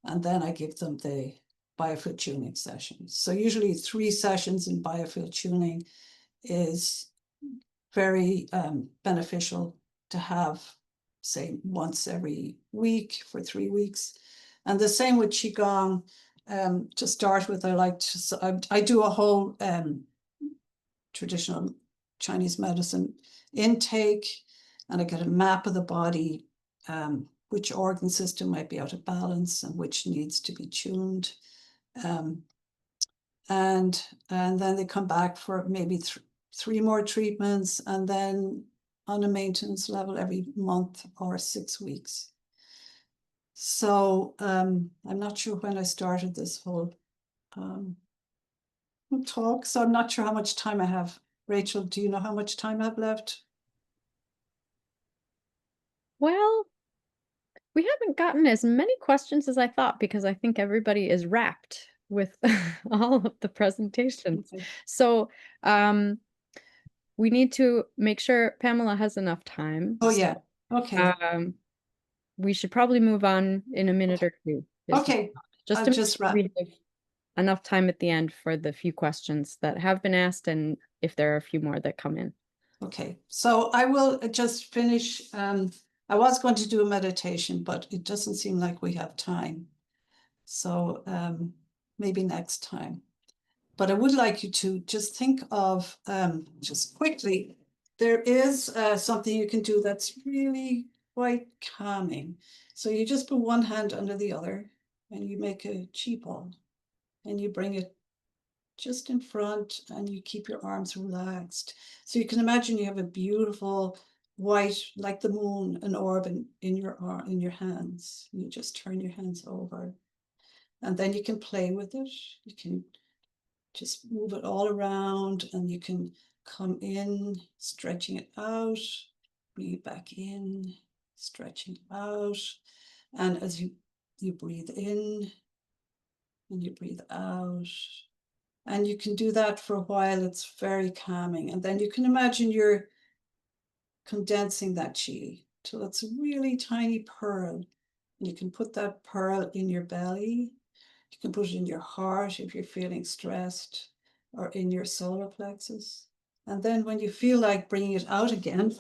S3: And then I give them the biofield tuning sessions. So usually 3 sessions in biofield tuning is very beneficial to have, say, once every week for 3 weeks. And the same with Qigong. To start with, I do a whole traditional Chinese medicine intake, and I get a map of the body, which organ system might be out of balance and which needs to be tuned. And then they come back for maybe 3 more treatments, and then on a maintenance level every month or 6 weeks. So I'm not sure when I started this whole talk, so I'm not sure how much time I have. Rachel, do you know how much time I have left?
S1: Well, we haven't gotten as many questions as I thought because I think everybody is wrapped with all of the presentations.
S3: Okay.
S1: So, we need to make sure Pamela has enough time.
S3: Oh, yeah. Okay.
S1: Um, we should probably move on in a minute or two.
S3: Okay.
S1: Just
S3: I'll
S1: to make
S3: just
S1: sure
S3: wrap.
S1: we have enough time at the end for the few questions that have been asked and if there are a few more that come in.
S3: Okay, so I will just finish. I was going to do a meditation, but it doesn't seem like we have time. So maybe next time. But I would like you to just think of, just quickly, there is something you can do that's really quite calming. So you just put one hand under the other and you make a chi ball and you bring it just in front and you keep your arms relaxed. So you can imagine you have a beautiful white, like the moon, an orb in your arm, in your hands. You just turn your hands over and then you can play with it. You can just move it all around and you can come in, stretching it out, bring it back in, stretching out. And as you breathe in and you breathe out, and you can do that for a while. It's very calming. And then you can imagine you're condensing that chi till it's a really tiny pearl. And you can put that pearl in your belly. You can put it in your heart if you're feeling stressed, or in your solar plexus. And then when you feel like bringing it out again,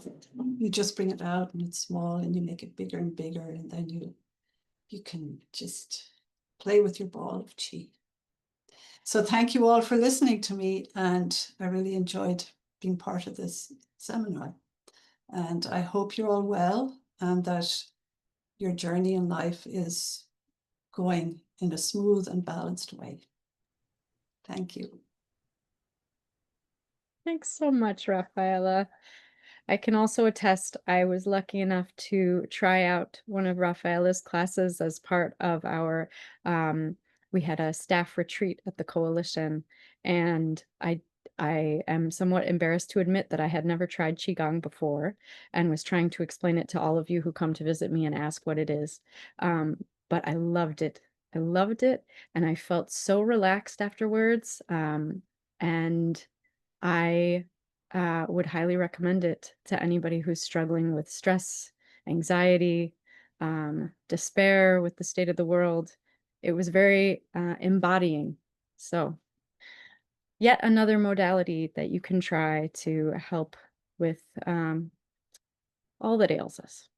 S3: you just bring it out and it's small and you make it bigger and bigger. And then you can just play with your ball of chi. So thank you all for listening to me, and I really enjoyed being part of this seminar. And I hope you're all well and that your journey in life is going in a smooth and balanced way. Thank you.
S1: Thanks so much, Rafaela. I can also attest I was lucky enough to try out one of Rafaela's classes as part of our, we had a staff retreat at the coalition, and I am somewhat embarrassed to admit that I had never tried Qigong before and was trying to explain it to all of you who come to visit me and ask what it is. But I loved it. I loved it, and I felt so relaxed afterwards. And I would highly recommend it to anybody who's struggling with stress, anxiety, despair with the state of the world. It was very embodying. So, yet another modality that you can try to help with all that ails us.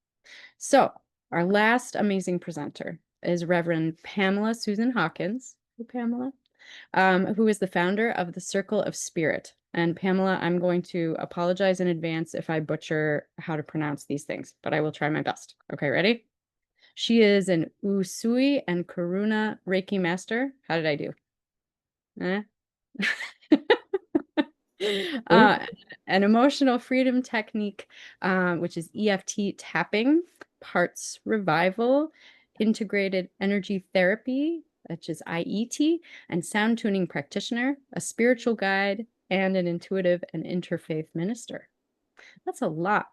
S1: So, our last amazing presenter is Reverend Pamela Susan Hawkins. Hey, Pamela. Who is the founder of the Circle of Spirit. And Pamela, I'm going to apologize in advance if I butcher how to pronounce these things, but I will try my best. Okay, ready? She is an Usui and Karuna Reiki master. How did I do? Eh? uh, an emotional freedom technique, which is EFT tapping, parts revival, integrated energy therapy, which is IET, and sound tuning practitioner, a spiritual guide, and an intuitive and interfaith minister. That's a lot.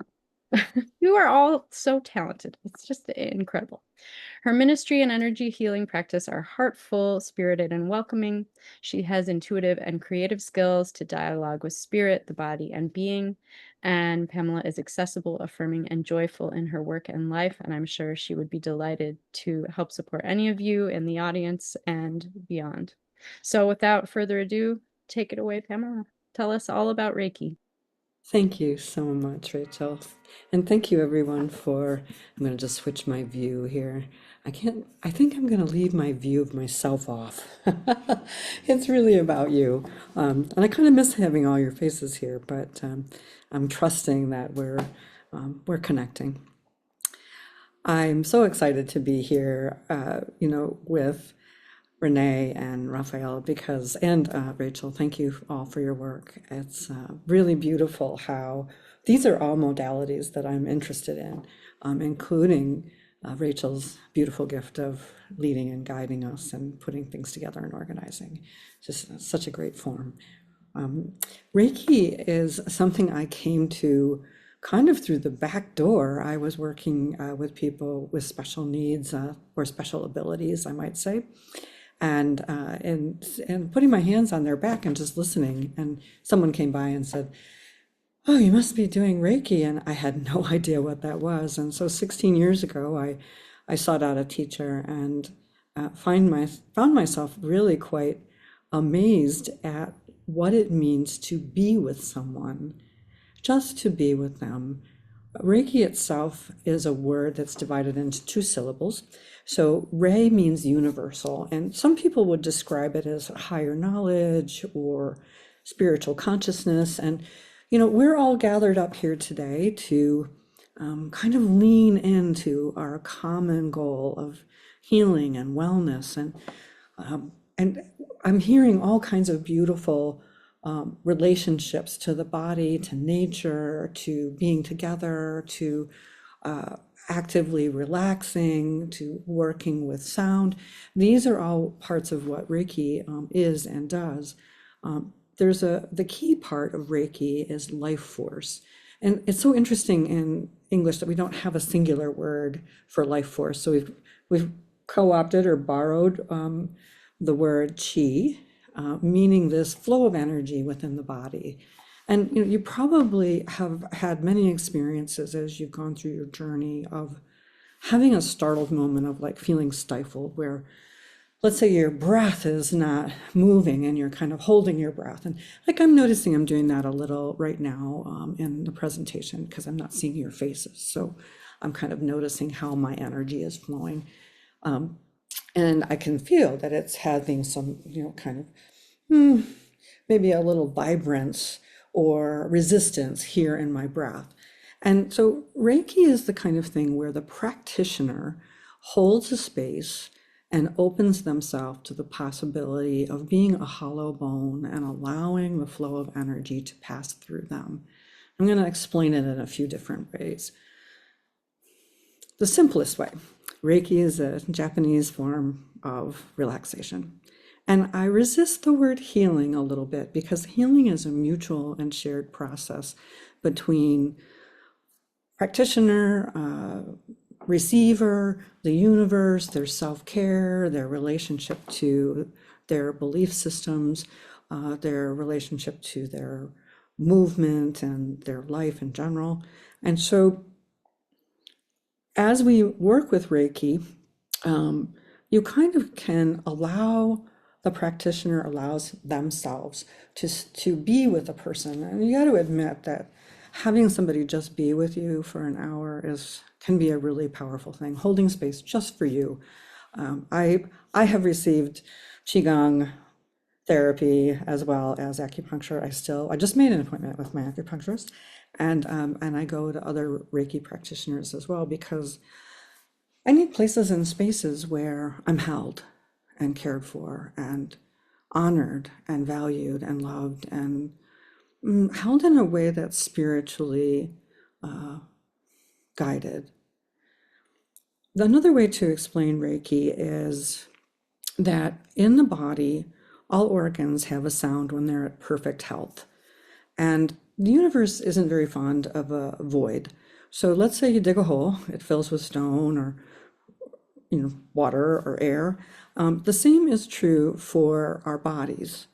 S1: You are all so talented. It's just incredible. Her ministry and energy healing practice are heartful, spirited, and welcoming. She has intuitive and creative skills to dialogue with spirit, the body, and being. And Pamela is accessible, affirming, and joyful in her work and life. And I'm sure she would be delighted to help support any of you in the audience and beyond. So without further ado, take it away, Pamela. Tell us all about Reiki.
S4: Thank you so much, Rachel. And thank you everyone for, I'm going to just switch my view here. I think I'm going to leave my view of myself off. It's really about you. And I kind of miss having all your faces here, but I'm trusting that we're connecting. I'm so excited to be here, with Renee and Raphael and Rachel, thank you all for your work. It's really beautiful how these are all modalities that I'm interested in, including Rachel's beautiful gift of leading and guiding us and putting things together and organizing. Just such a great form. Reiki is something I came to kind of through the back door, I was working with people with special needs or special abilities, I might say, and putting my hands on their back and just listening. And someone came by and said, "Oh, you must be doing Reiki," and I had no idea what that was. And so 16 years ago, I sought out a teacher and found myself really quite amazed at what it means to be with someone, just to be with them. Reiki itself is a word that's divided into two syllables. So Rei means universal, and some people would describe it as higher knowledge or spiritual consciousness. And, we're all gathered up here today to kind of lean into our common goal of healing and wellness. And I'm hearing all kinds of beautiful relationships to the body, to nature, to being together, to actively relaxing, to working with sound. These are all parts of what Reiki is and does. The key part of Reiki is life force. And it's so interesting in English that we don't have a singular word for life force. So we've co-opted or borrowed the word qi, meaning this flow of energy within the body. And you probably have had many experiences as you've gone through your journey of having a startled moment of like feeling stifled, where let's say your breath is not moving and you're kind of holding your breath. And like I'm noticing I'm doing that a little right now in the presentation because I'm not seeing your faces. So I'm kind of noticing how my energy is flowing. And I can feel that it's having some, kind of maybe a little vibrance or resistance here in my breath. And so Reiki is the kind of thing where the practitioner holds a space and opens themselves to the possibility of being a hollow bone and allowing the flow of energy to pass through them. I'm going to explain it in a few different ways. The simplest way, Reiki is a Japanese form of relaxation. And I resist the word healing a little bit because healing is a mutual and shared process between practitioner, receiver, the universe, their self-care, their relationship to their belief systems, their relationship to their movement and their life in general. And so as we work with Reiki, you kind of can allow the practitioner allows themselves to be with a person. And you got to admit that having somebody just be with you for an hour can be a really powerful thing. Holding space just for you. I have received Qigong therapy as well as acupuncture. I just made an appointment with my acupuncturist, and I go to other Reiki practitioners as well because I need places and spaces where I'm held and cared for and honored and valued and loved and held in a way that's spiritually guided. Another way to explain Reiki is that in the body, all organs have a sound when they're at perfect health. And the universe isn't very fond of a void. So let's say you dig a hole, it fills with stone or water or air. The same is true for our bodies.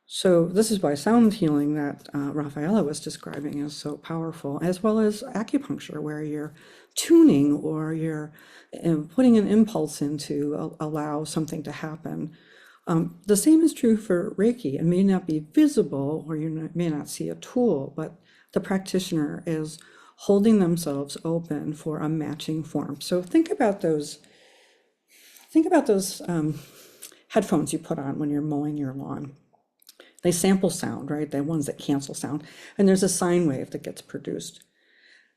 S4: So this is why sound healing that Rafaela was describing is so powerful, as well as acupuncture, where you're tuning or you're putting an impulse in to allow something to happen. The same is true for Reiki. It may not be visible or you may not see a tool, but the practitioner is holding themselves open for a matching form. So think about those headphones you put on when you're mowing your lawn. They sample sound, right? They're ones that cancel sound. And there's a sine wave that gets produced.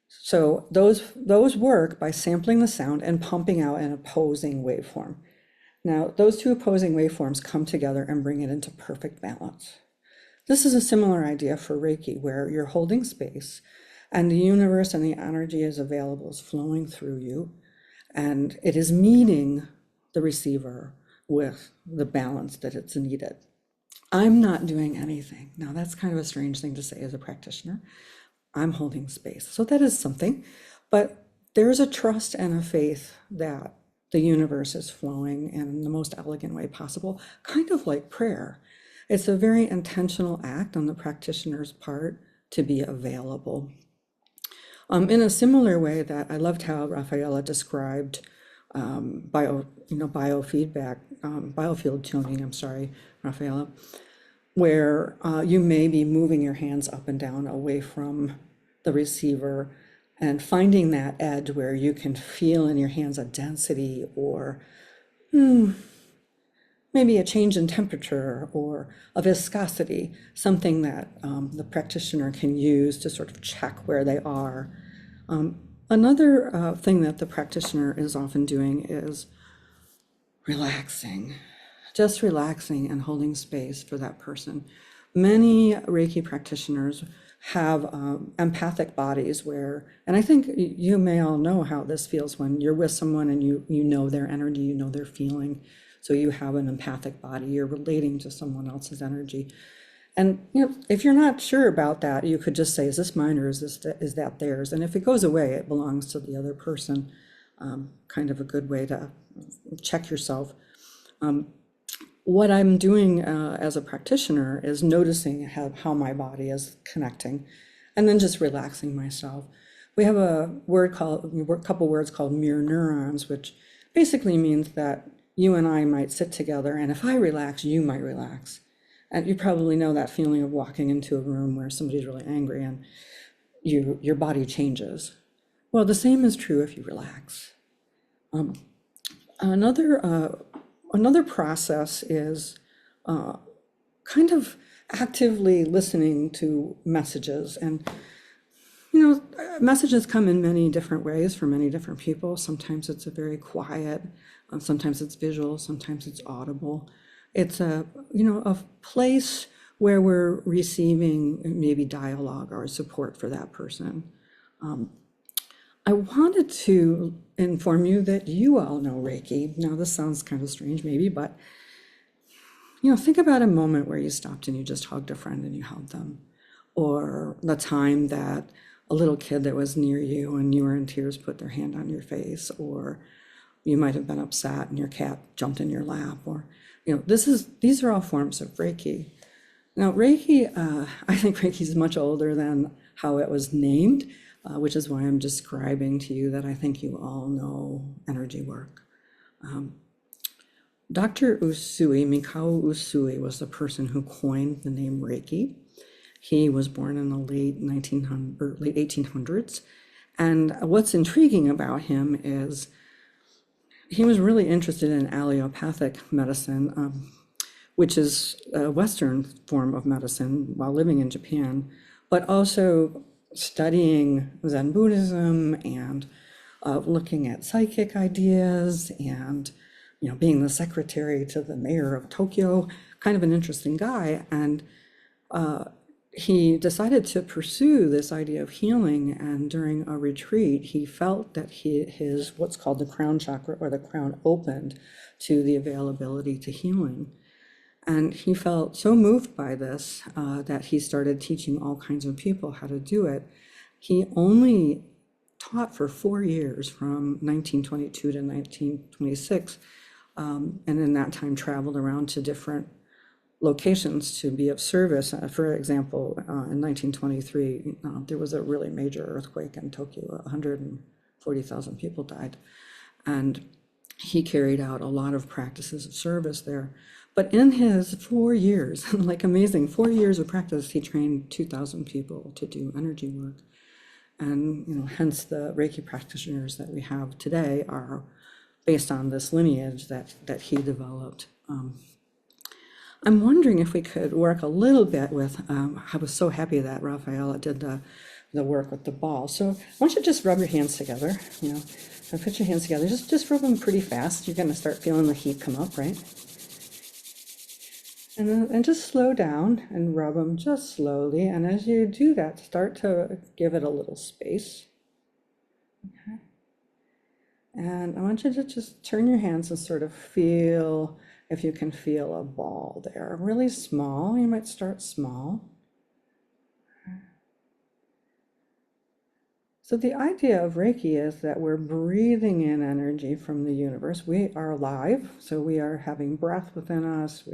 S4: So those work by sampling the sound and pumping out an opposing waveform. Now, those two opposing waveforms come together and bring it into perfect balance. This is a similar idea for Reiki, where you're holding space and the universe and the energy is available, is flowing through you, and it is meeting the receiver with the balance that it's needed. I'm not doing anything. Now, that's kind of a strange thing to say as a practitioner, I'm holding space. So that is something, but there's a trust and a faith that the universe is flowing in the most elegant way possible, kind of like prayer. It's a very intentional act on the practitioner's part to be available. In a similar way that I loved how Rafaela described biofeedback, biofield tuning, I'm sorry, Rafaela, where you may be moving your hands up and down away from the receiver and finding that edge where you can feel in your hands a density or maybe a change in temperature or a viscosity, something that the practitioner can use to sort of check where they are. Another thing that the practitioner is often doing is relaxing, just relaxing and holding space for that person. Many Reiki practitioners have empathic bodies where, and I think you may all know how this feels when you're with someone and you know their energy, you know their feeling. So you have an empathic body, you're relating to someone else's energy. And if you're not sure about that, you could just say, is this mine or is that theirs? And if it goes away, it belongs to the other person. Kind of a good way to check yourself. What I'm doing as a practitioner is noticing how my body is connecting and then just relaxing myself. We have a couple words called mirror neurons, which basically means that you and I might sit together, and if I relax, you might relax. And you probably know that feeling of walking into a room where somebody's really angry and your body changes. Well, the same is true if you relax. Another process is kind of actively listening to messages. And messages come in many different ways for many different people. Sometimes it's a very quiet, sometimes it's visual, sometimes it's audible. It's a place where we're receiving maybe dialogue or support for that person. I wanted to inform you that you all know Reiki. Now, this sounds kind of strange maybe, but think about a moment where you stopped and you just hugged a friend and you held them, or the time that a little kid that was near you and you were in tears put their hand on your face, or you might have been upset and your cat jumped in your lap, or these are all forms of Reiki. Now, Reiki, I think Reiki is much older than how it was named, which is why I'm describing to you that I think you all know energy work. Dr. Usui, Mikao Usui, was the person who coined the name Reiki. He was born in the late 1800s. And what's intriguing about him is he was really interested in allopathic medicine, which is a Western form of medicine while living in Japan, but also studying Zen Buddhism and looking at psychic ideas and being the secretary to the mayor of Tokyo, kind of an interesting guy. And he decided to pursue this idea of healing. And during a retreat, he felt that his what's called the crown chakra, or the crown, opened to the availability to healing. And he felt so moved by this that he started teaching all kinds of people how to do it. He only taught for 4 years, from 1922 to 1926, and in that time traveled around to different locations to be of service. For example, in 1923, there was a really major earthquake in Tokyo. 140,000 people died. And he carried out a lot of practices of service there. But in his 4 years, like amazing, 4 years of practice, he trained 2,000 people to do energy work. And, hence the Reiki practitioners that we have today are based on this lineage that he developed. I'm wondering if we could work a little bit with, I was so happy that Rafaela did the work with the ball. So why don't you just rub your hands together, and put your hands together, just rub them pretty fast. You're gonna start feeling the heat come up, right? And just slow down and rub them just slowly. And as you do that, start to give it a little space. Okay. And I want you to just turn your hands and sort of feel if you can feel a ball there, really small. You might start small. So the idea of Reiki is that we're breathing in energy from the universe. We are alive, so we are having breath within us.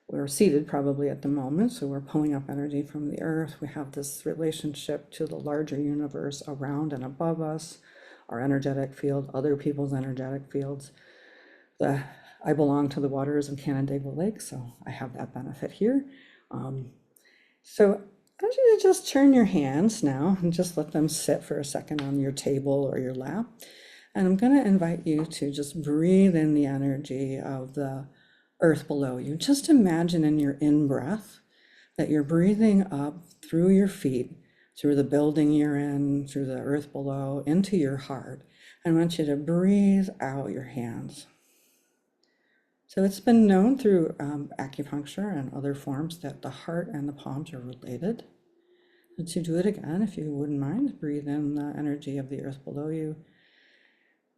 S4: We're seated probably at the moment, so we're pulling up energy from the earth. We have this relationship to the larger universe around and above us, our energetic field, other people's energetic fields. I belong to the waters of Canandaigua Lake, so I have that benefit here. So I want you to just turn your hands now and just let them sit for a second on your table or your lap. And I'm going to invite you to just breathe in the energy of the earth below you. Just imagine in your in-breath that you're breathing up through your feet, through the building you're in, through the earth below, into your heart. I want you to breathe out your hands. So it's been known through acupuncture and other forms that the heart and the palms are related. And to do it again, if you wouldn't mind, breathe in the energy of the earth below you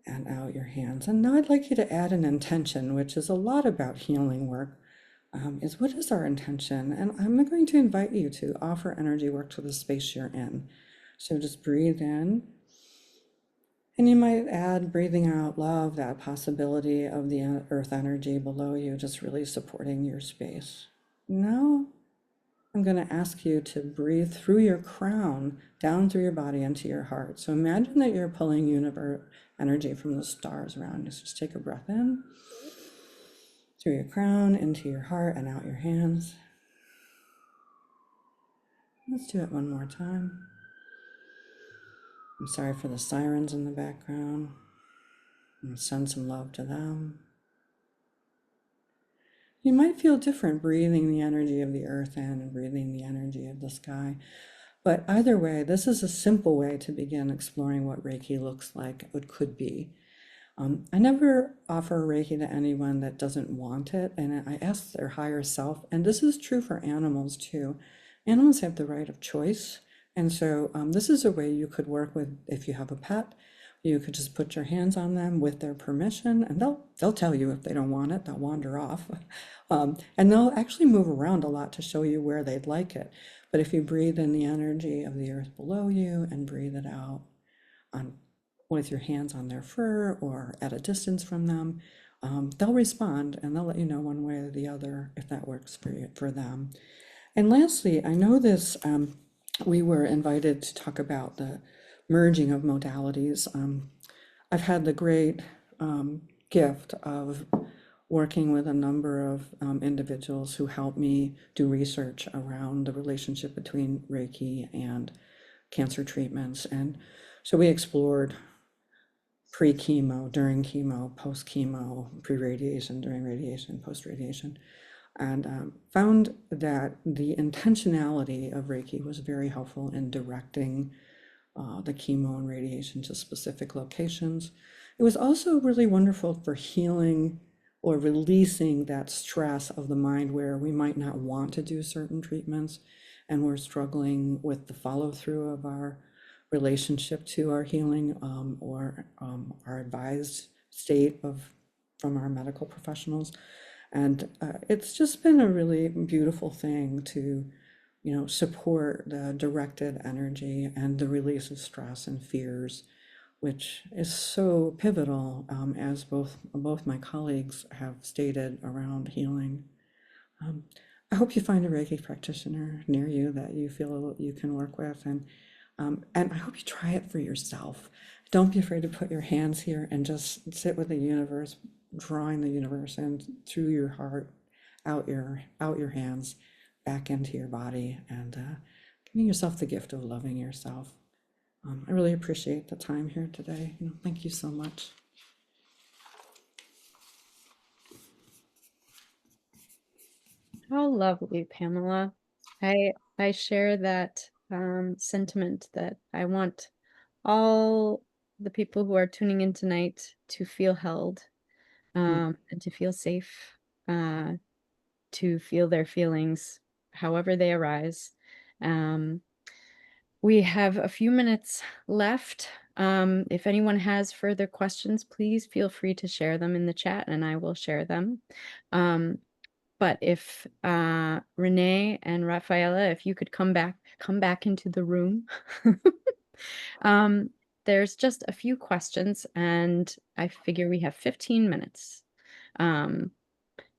S4: and out your hands. And now I'd like you to add an intention, which is a lot about healing work, is what is our intention? And I'm going to invite you to offer energy work to the space you're in. So just breathe in. And you might add breathing out love, that possibility of the earth energy below you, just really supporting your space. Now, I'm going to ask you to breathe through your crown, down through your body into your heart. So imagine that you're pulling universe energy from the stars around you. So just take a breath in, through your crown, into your heart, and out your hands. Let's do it one more time. I'm sorry for the sirens in the background. And send some love to them. You might feel different breathing the energy of the earth in and breathing the energy of the sky. But either way, this is a simple way to begin exploring what Reiki looks like, what could be. I never offer Reiki to anyone that doesn't want it, and I ask their higher self, and this is true for animals too. Animals have the right of choice, and so this is a way you could work with if you have a pet. You could just put your hands on them with their permission, and they'll tell you if they don't want it, they'll wander off. And they'll actually move around a lot to show you where they'd like it. But if you breathe in the energy of the earth below you and breathe it out on with your hands on their fur or at a distance from them, they'll respond and they'll let you know one way or the other if that works for you, for them. And lastly, I know this, we were invited to talk about the merging of modalities. I've had the great gift of working with a number of individuals who helped me do research around the relationship between Reiki and cancer treatments. And so we explored pre-chemo, during chemo, post-chemo, pre-radiation, during radiation, post-radiation, and found that the intentionality of Reiki was very helpful in directing the chemo and radiation to specific locations. It was also really wonderful for healing or releasing that stress of the mind where we might not want to do certain treatments and we're struggling with the follow through of our relationship to our healing or our advised state from our medical professionals. And it's just been a really beautiful thing to, support the directed energy and the release of stress and fears, which is so pivotal, as both my colleagues have stated around healing. I hope you find a Reiki practitioner near you that you feel you can work with, and I hope you try it for yourself. Don't be afraid to put your hands here and just sit with the universe, drawing the universe in through your heart, out your hands, back into your body, and giving yourself the gift of loving yourself. I really appreciate the time here today. Thank you so much.
S1: How lovely, Pamela. I share that sentiment that I want all the people who are tuning in tonight to feel held, and to feel safe, to feel their feelings however they arise. We have a few minutes left. If anyone has further questions, please feel free to share them in the chat and I will share them. But if Renee and Rafaela, if you could come back into the room, Um, there's just a few questions, and I figure we have 15 minutes. Um,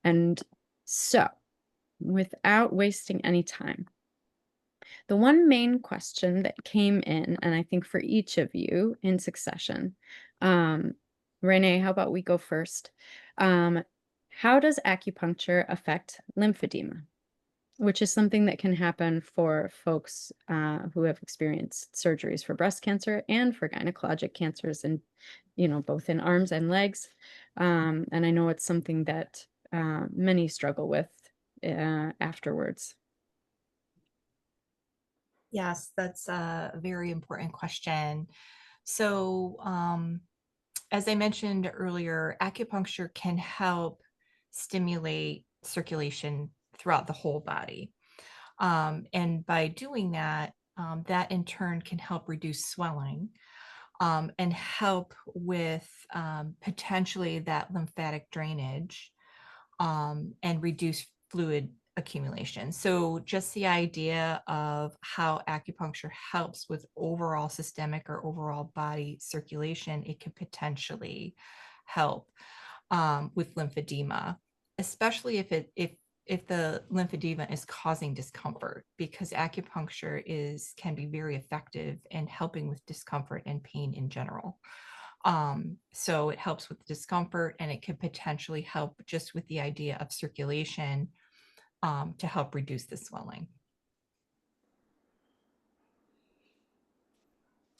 S1: and so, without wasting any time, the one main question that came in, and I think for each of you in succession, um, Renee, how about we go first? Um, how does acupuncture affect lymphedema? Which is something that can happen for folks who have experienced surgeries for breast cancer and for gynecologic cancers, and both in arms and legs. And I know it's something that many struggle with afterwards.
S2: Yes, that's a very important question. So, as I mentioned earlier, acupuncture can help stimulate circulation throughout the whole body. And by doing that, that in turn can help reduce swelling, and help with potentially that lymphatic drainage, and reduce fluid accumulation. So, just the idea of how acupuncture helps with overall systemic or overall body circulation, it could potentially help with lymphedema, especially if the lymphedema is causing discomfort, because acupuncture can be very effective in helping with discomfort and pain in general. So it helps with discomfort, and it could potentially help just with the idea of circulation, to help reduce the swelling.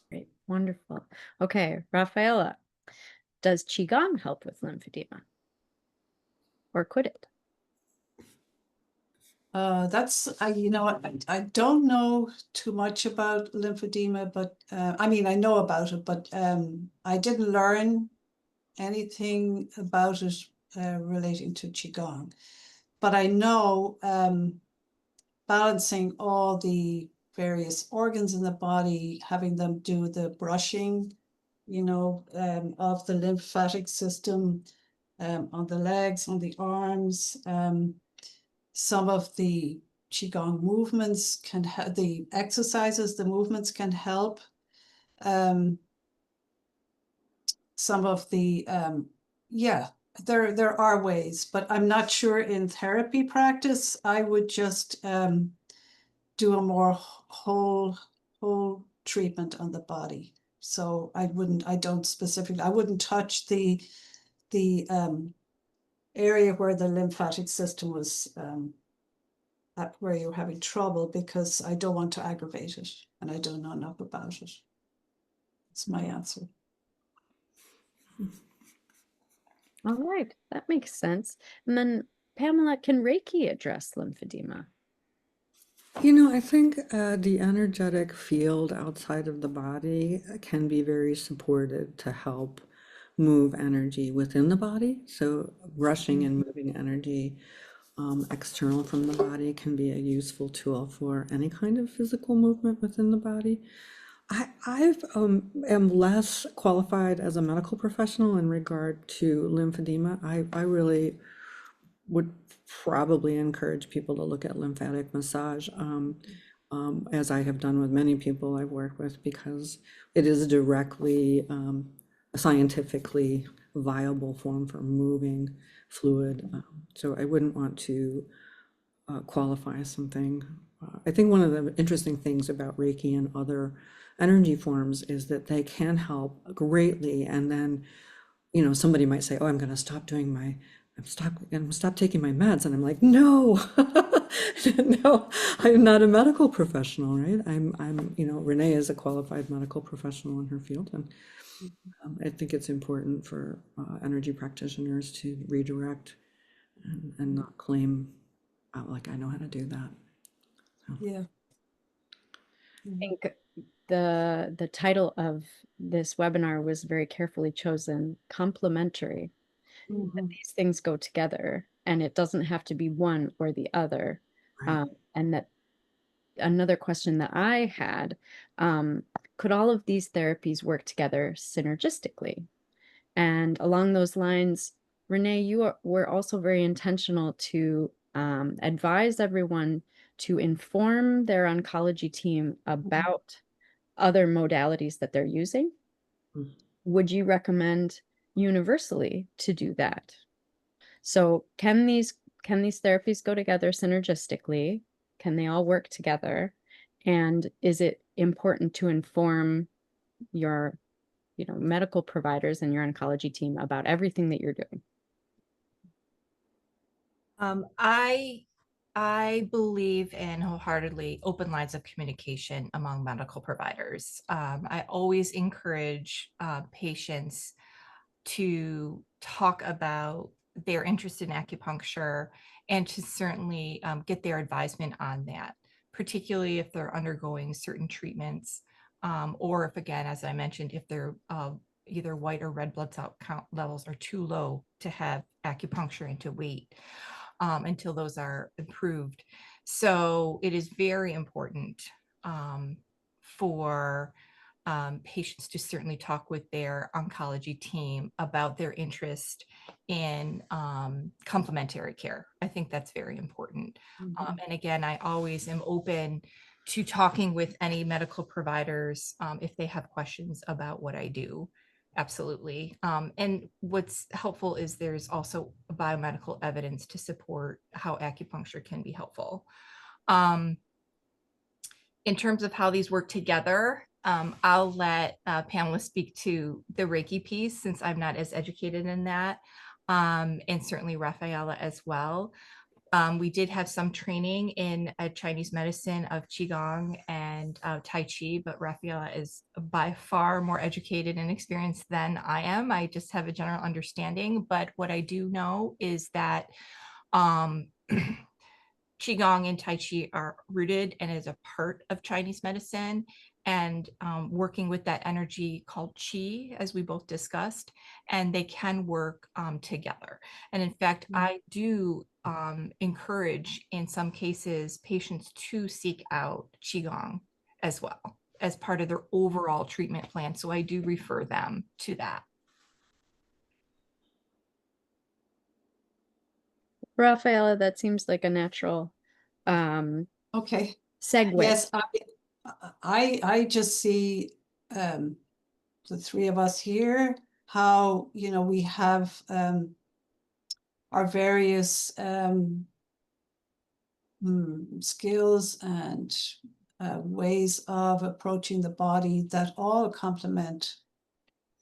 S1: Great, wonderful. Okay, Rafaela, does Qigong help with lymphedema? Or could it?
S3: That's, you know what, I don't know too much about lymphedema, but I mean, I know about it, but I didn't learn anything about it relating to Qigong. But I know balancing all the various organs in the body, having them do the brushing, of the lymphatic system on the legs, on the arms. Some of the Qigong movements can help, the exercises, the movements can help. Some of the, yeah, there are ways, but I'm not sure in therapy practice. I would just do a more whole treatment on the body. So I wouldn't touch the area where the lymphatic system was where you're having trouble, because I don't want to aggravate it and I don't know enough about it. That's my answer.
S1: All right, that makes sense. And then, Pamela, can Reiki address lymphedema?
S4: I think the energetic field outside of the body can be very supportive to help move energy within the body. So, rushing and moving energy external from the body can be a useful tool for any kind of physical movement within the body. I've am less qualified as a medical professional in regard to lymphedema. I really would probably encourage people to look at lymphatic massage, as I have done with many people I've worked with, because it is directly a scientifically viable form for moving fluid. So I wouldn't want to qualify something. I think one of the interesting things about Reiki and other energy forms is that they can help greatly, and then somebody might say, "Oh, I'm stop taking my meds," and I'm like, "No, no, I'm not a medical professional, right? Renee is a qualified medical professional in her field, and I think it's important for energy practitioners to redirect and not claim, like, I know how to do that."
S3: Yeah.
S1: I think the title of this webinar was very carefully chosen, complementary.
S3: Mhm.
S1: These things go together, and it doesn't have to be one or the other.
S4: Right.
S1: And that another question that I had, could all of these therapies work together synergistically? And along those lines, Renee, were also very intentional to advise everyone to inform their oncology team about other modalities that they're using.
S4: Mm.
S1: Would you recommend universally to do that? So can these therapies go together synergistically? Can they all work together? And is it important to inform your, medical providers and your oncology team about everything that you're doing?
S2: I believe in wholeheartedly open lines of communication among medical providers. I always encourage patients to talk about their interest in acupuncture and to certainly get their advisement on that, particularly if they're undergoing certain treatments, or if, again, as I mentioned, if they're either white or red blood cell count levels are too low to have acupuncture and to wait until those are improved. So it is very important for patients to certainly talk with their oncology team about their interest in complementary care. I think that's very important. And again, I always am open to talking with any medical providers if they have questions about what I do. Absolutely. And what's helpful is there's also biomedical evidence to support how acupuncture can be helpful. In terms of how these work together, I'll let panelists speak to the Reiki piece since I'm not as educated in that, and certainly Rafaela as well. We did have some training in Chinese medicine of Qigong and Tai Chi, but Rafaela is by far more educated and experienced than I am. I just have a general understanding, but what I do know is that um, Qigong and Tai Chi are rooted and is a part of Chinese medicine, and working with that energy called Qi, as we both discussed, and they can work together. And in fact, I do encourage, in some cases, patients to seek out Qigong as well as part of their overall treatment plan. So I do refer them to that.
S1: Rafaela, that seems like a natural
S3: Okay.
S1: segue.
S3: Yes, I just see the three of us here, how, we have our various skills and ways of approaching the body that all complement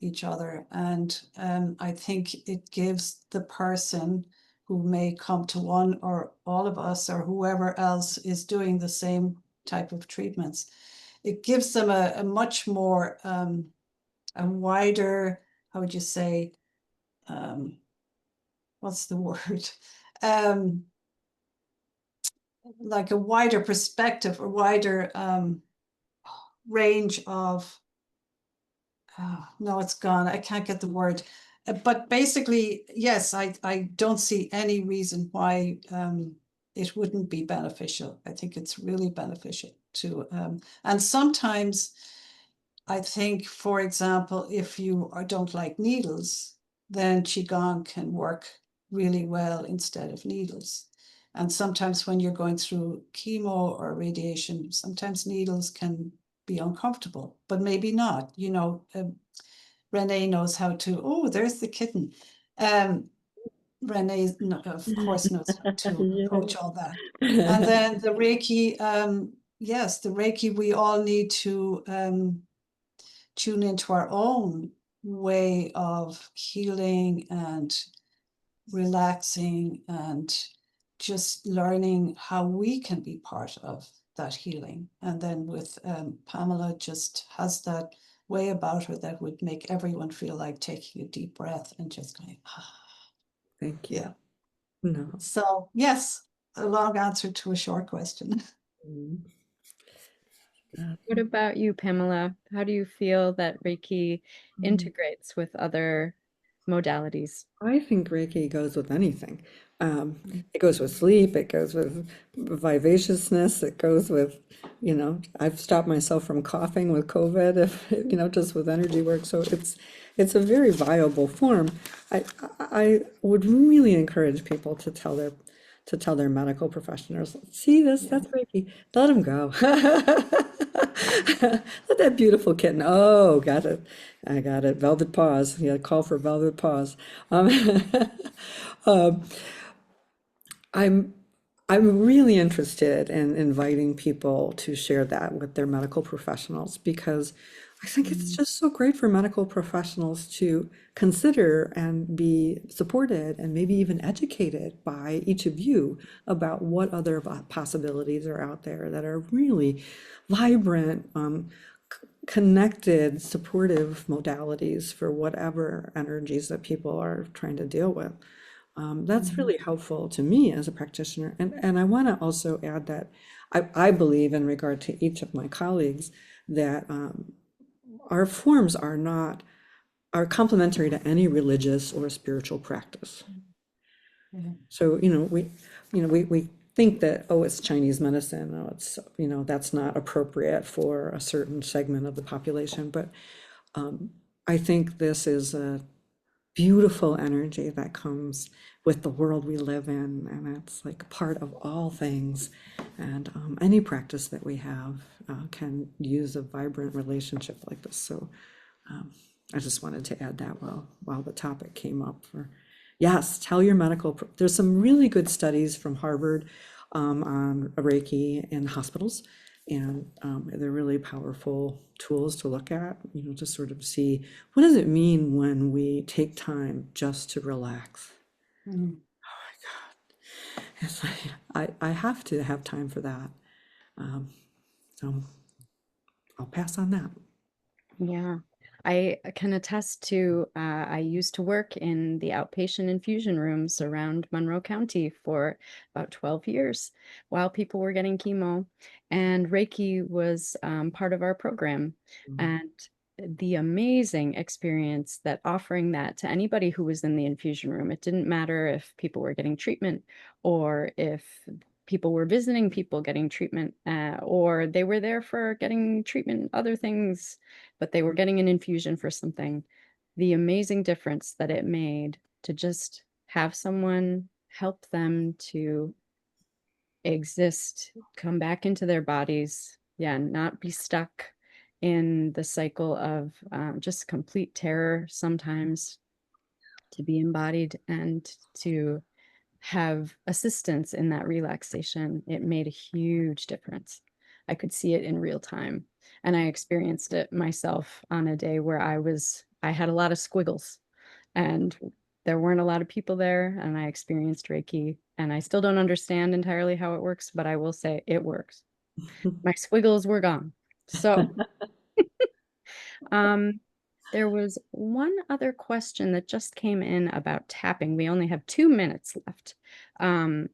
S3: each other. And I think it gives the person who may come to one or all of us or whoever else is doing the same type of treatments, it gives them a much more, a wider, how would you say, what's the word? Like a wider perspective, a wider range of, no, it's gone. I can't get the word. But basically, yes, I don't see any reason why it wouldn't be beneficial. I think it's really beneficial to, and sometimes I think, for example, if you don't like needles, then Qigong can work really well instead of needles. And sometimes when you're going through chemo or radiation, sometimes needles can be uncomfortable, but maybe not. Renee knows how to, oh, there's the kitten. Renee, of course, knows how to approach all that. And then the Reiki, yes, the Reiki, we all need to tune into our own way of healing and relaxing and just learning how we can be part of that healing. And then with Pamela just has that way about her that would make everyone feel like taking a deep breath and just going, ah.
S4: Thank you.
S3: Yeah.
S4: No.
S3: So yes, a long answer to a short question.
S1: What about you, Pamela? How do you feel that Reiki integrates with other modalities?
S4: I think Reiki goes with anything. It goes with sleep, it goes with vivaciousness, it goes with, I've stopped myself from coughing with COVID, if, just with energy work. So it's a very viable form. I would really encourage people to tell their medical professionals, see this, that's Reiki, let them go. Let that beautiful kitten. Oh, got it. I got it. Velvet paws. Yeah, call for velvet paws. Um, um, I'm I'm really interested in inviting people to share that with their medical professionals because I think it's
S3: Mm,
S4: just so great for medical professionals to consider and be supported and maybe even educated by each of you about what other possibilities are out there that are really vibrant, connected, supportive modalities for whatever energies that people are trying to deal with. That's
S3: mhm,
S4: really helpful to me as a practitioner. And I want to also add that I believe, in regard to each of my colleagues, that our forms are complementary to any religious or spiritual practice.
S3: yeah.
S4: So, we think that, oh, it's Chinese medicine, oh, that's not appropriate for a certain segment of the population. But I think this is a beautiful energy that comes with the world we live in, and it's like part of all things. And any practice that we have can use a vibrant relationship like this. So I just wanted to add that while the topic came up. Yes, tell your there's some really good studies from Harvard on Reiki in hospitals, and they're really powerful tools to look at, to sort of see what does it mean when we take time just to relax.
S3: Mm.
S4: It's like, I have to have time for that. So I'll pass on that.
S1: Yeah, I can attest to, I used to work in the outpatient infusion rooms around Monroe County for about 12 years while people were getting chemo, and Reiki was part of our program. And the amazing experience that offering that to anybody who was in the infusion room, it didn't matter if people were getting treatment or if people were visiting people getting treatment, or they were there for getting treatment, other things, but they were getting an infusion for something. The amazing difference that it made to just have someone help them to exist, come back into their bodies, yeah, not be stuck in the cycle of just complete terror sometimes, to be embodied and to have assistance in that relaxation. It made a huge difference. I could see it in real time. And I experienced it myself on a day where I had a lot of squiggles and there weren't a lot of people there. And I experienced Reiki. And I still don't understand entirely how it works, but I will say it works. My squiggles were gone. So, um, there was one other question that just came in about tapping. We only have 2 minutes left. Um,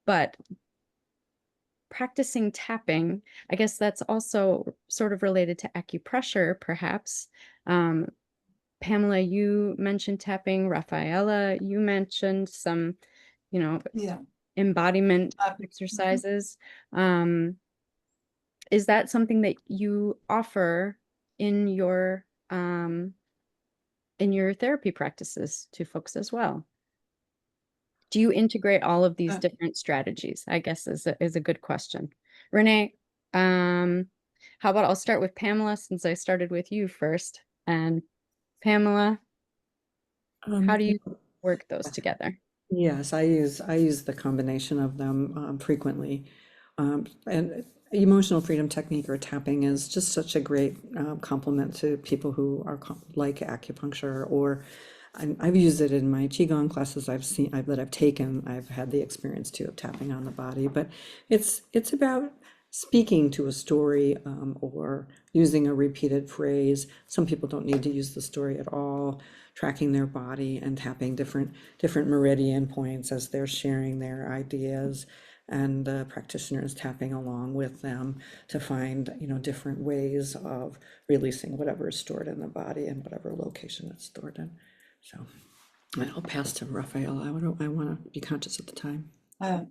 S1: but practicing tapping, I guess that's also sort of related to acupressure, perhaps. Um, Pamela, you mentioned tapping. Rafaela, you mentioned some, you know,
S3: Yeah.
S1: embodiment
S3: Mhm.
S1: exercises. Um, is that something that you offer in your therapy practices to folks as well? Do you integrate all of these
S3: Uh,
S1: different strategies? I guess is a good question. Renee, um, how about I'll start with Pamela since I started with you first. And Pamela, how
S4: Um,
S1: do you work those together?
S4: Yes, I use the combination of them frequently, and emotional freedom technique or tapping is just such a great complement to people who are like acupuncture. Or I've used it in my qigong classes that I've taken. I've had the experience too of tapping on the body, but it's about speaking to a story, or using a repeated phrase. Some people don't need to use the story at all, tracking their body and tapping different meridian points as they're sharing their ideas, and the practitioners tapping along with them to find, different ways of releasing whatever is stored in the body and whatever location it's stored in. So, and I'll pass to Raphael. I want to be conscious of the time.
S3: uh,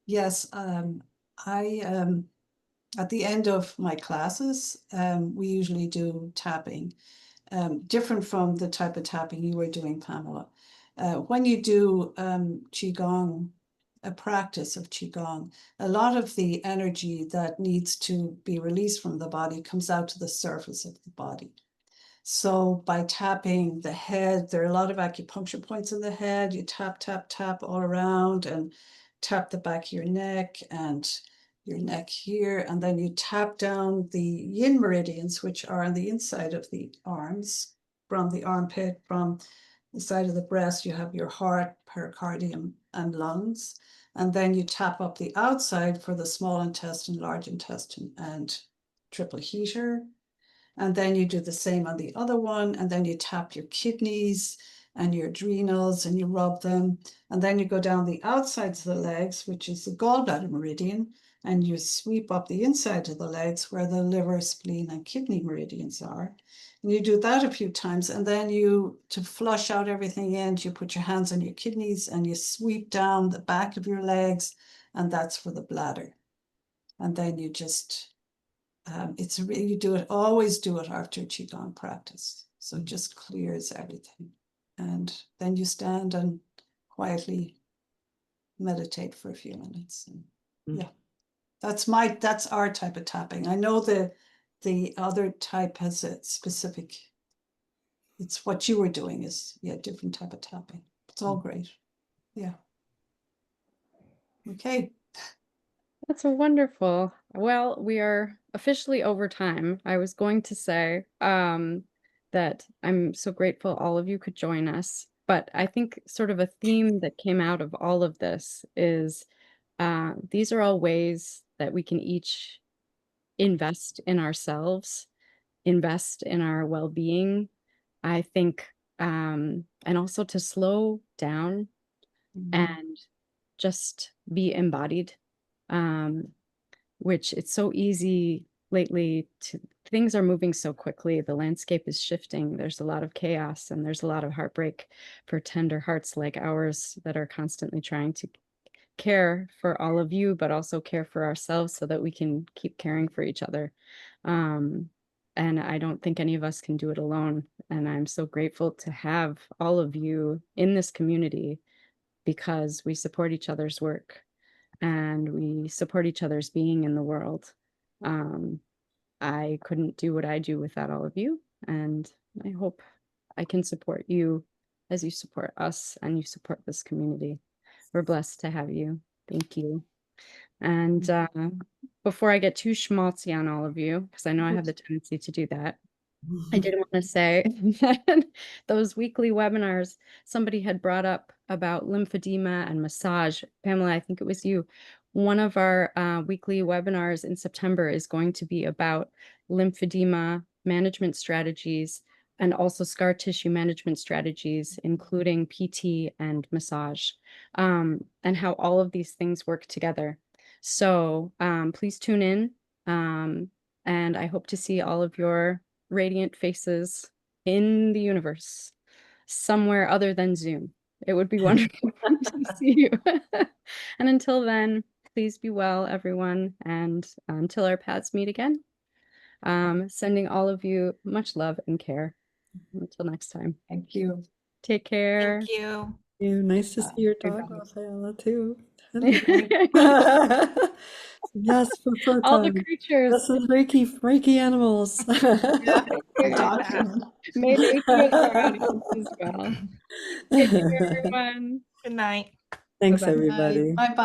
S3: yes, I at the end of my classes, we usually do tapping, different from the type of tapping you were doing, Pamela. When you do Qigong, a practice of Qigong, a lot of the energy that needs to be released from the body comes out to the surface of the body. So by tapping the head, there are a lot of acupuncture points in the head. You tap, tap, tap all around and tap the back of your neck and your neck here. And then you tap down the yin meridians, which are on the inside of the arms, from the armpit, from the side of the breast. You have your heart, pericardium, and lungs. And then you tap up the outside for the small intestine, large intestine, and triple heater. And then you do the same on the other one. And then you tap your kidneys and your adrenals and you rub them. And then you go down the outsides of the legs, which is the gallbladder meridian, and you sweep up the inside of the legs where the liver, spleen, and kidney meridians are. And you do that a few times. And then to flush out everything in, you put your hands on your kidneys and you sweep down the back of your legs, and that's for the bladder. And then you just you always do it after Qigong practice. So it just clears everything. And then you stand and quietly meditate for a few minutes. And yeah, that's our type of tapping. I know the other type has a specific, it's what you were doing is, different type of tapping. It's all great. Yeah. Okay.
S1: That's wonderful. Well, we are officially over time. I was going to say that I'm so grateful all of you could join us. But I think sort of a theme that came out of all of this is these are all ways that we can each invest in ourselves, invest in our well-being, I think, and also to slow down and just be embodied. Which it's so easy lately things are moving so quickly. The landscape is shifting. There's a lot of chaos and there's a lot of heartbreak for tender hearts like ours that are constantly trying to care for all of you, but also care for ourselves so that we can keep caring for each other. And I don't think any of us can do it alone. And I'm so grateful to have all of you in this community because we support each other's work and we support each other's being in the world. I couldn't do what I do without all of you, and I hope I can support you as you support us and you support this community. We're blessed to have you. Thank you. And before I get too schmaltzy on all of you, because I know I have the tendency to do that, I did want to say that those weekly webinars, somebody had brought up about lymphedema and massage. Pamela, I think it was you. One of our weekly webinars in September is going to be about lymphedema management strategies and also scar tissue management strategies, including PT and massage, and how all of these things work together. So please tune in, and I hope to see all of your radiant faces in the universe somewhere other than Zoom. It would be wonderful to see you. And until then, please be well, everyone. And until our paths meet again, sending all of you much love and care. Until next time.
S3: Thank you.
S1: Take care.
S2: Thank you.
S4: Nice to see your
S1: Bye
S4: dog,
S1: bye.
S4: Rafaela, too. Yes, for fur
S1: All the
S4: time.
S1: creatures.
S4: This is Reiki animals.
S3: Yeah, the dog.
S1: May they heal our audience as well. Take care, everyone.
S2: Good night.
S4: Thanks,
S1: Bye-bye.
S4: everybody.
S3: Bye-bye.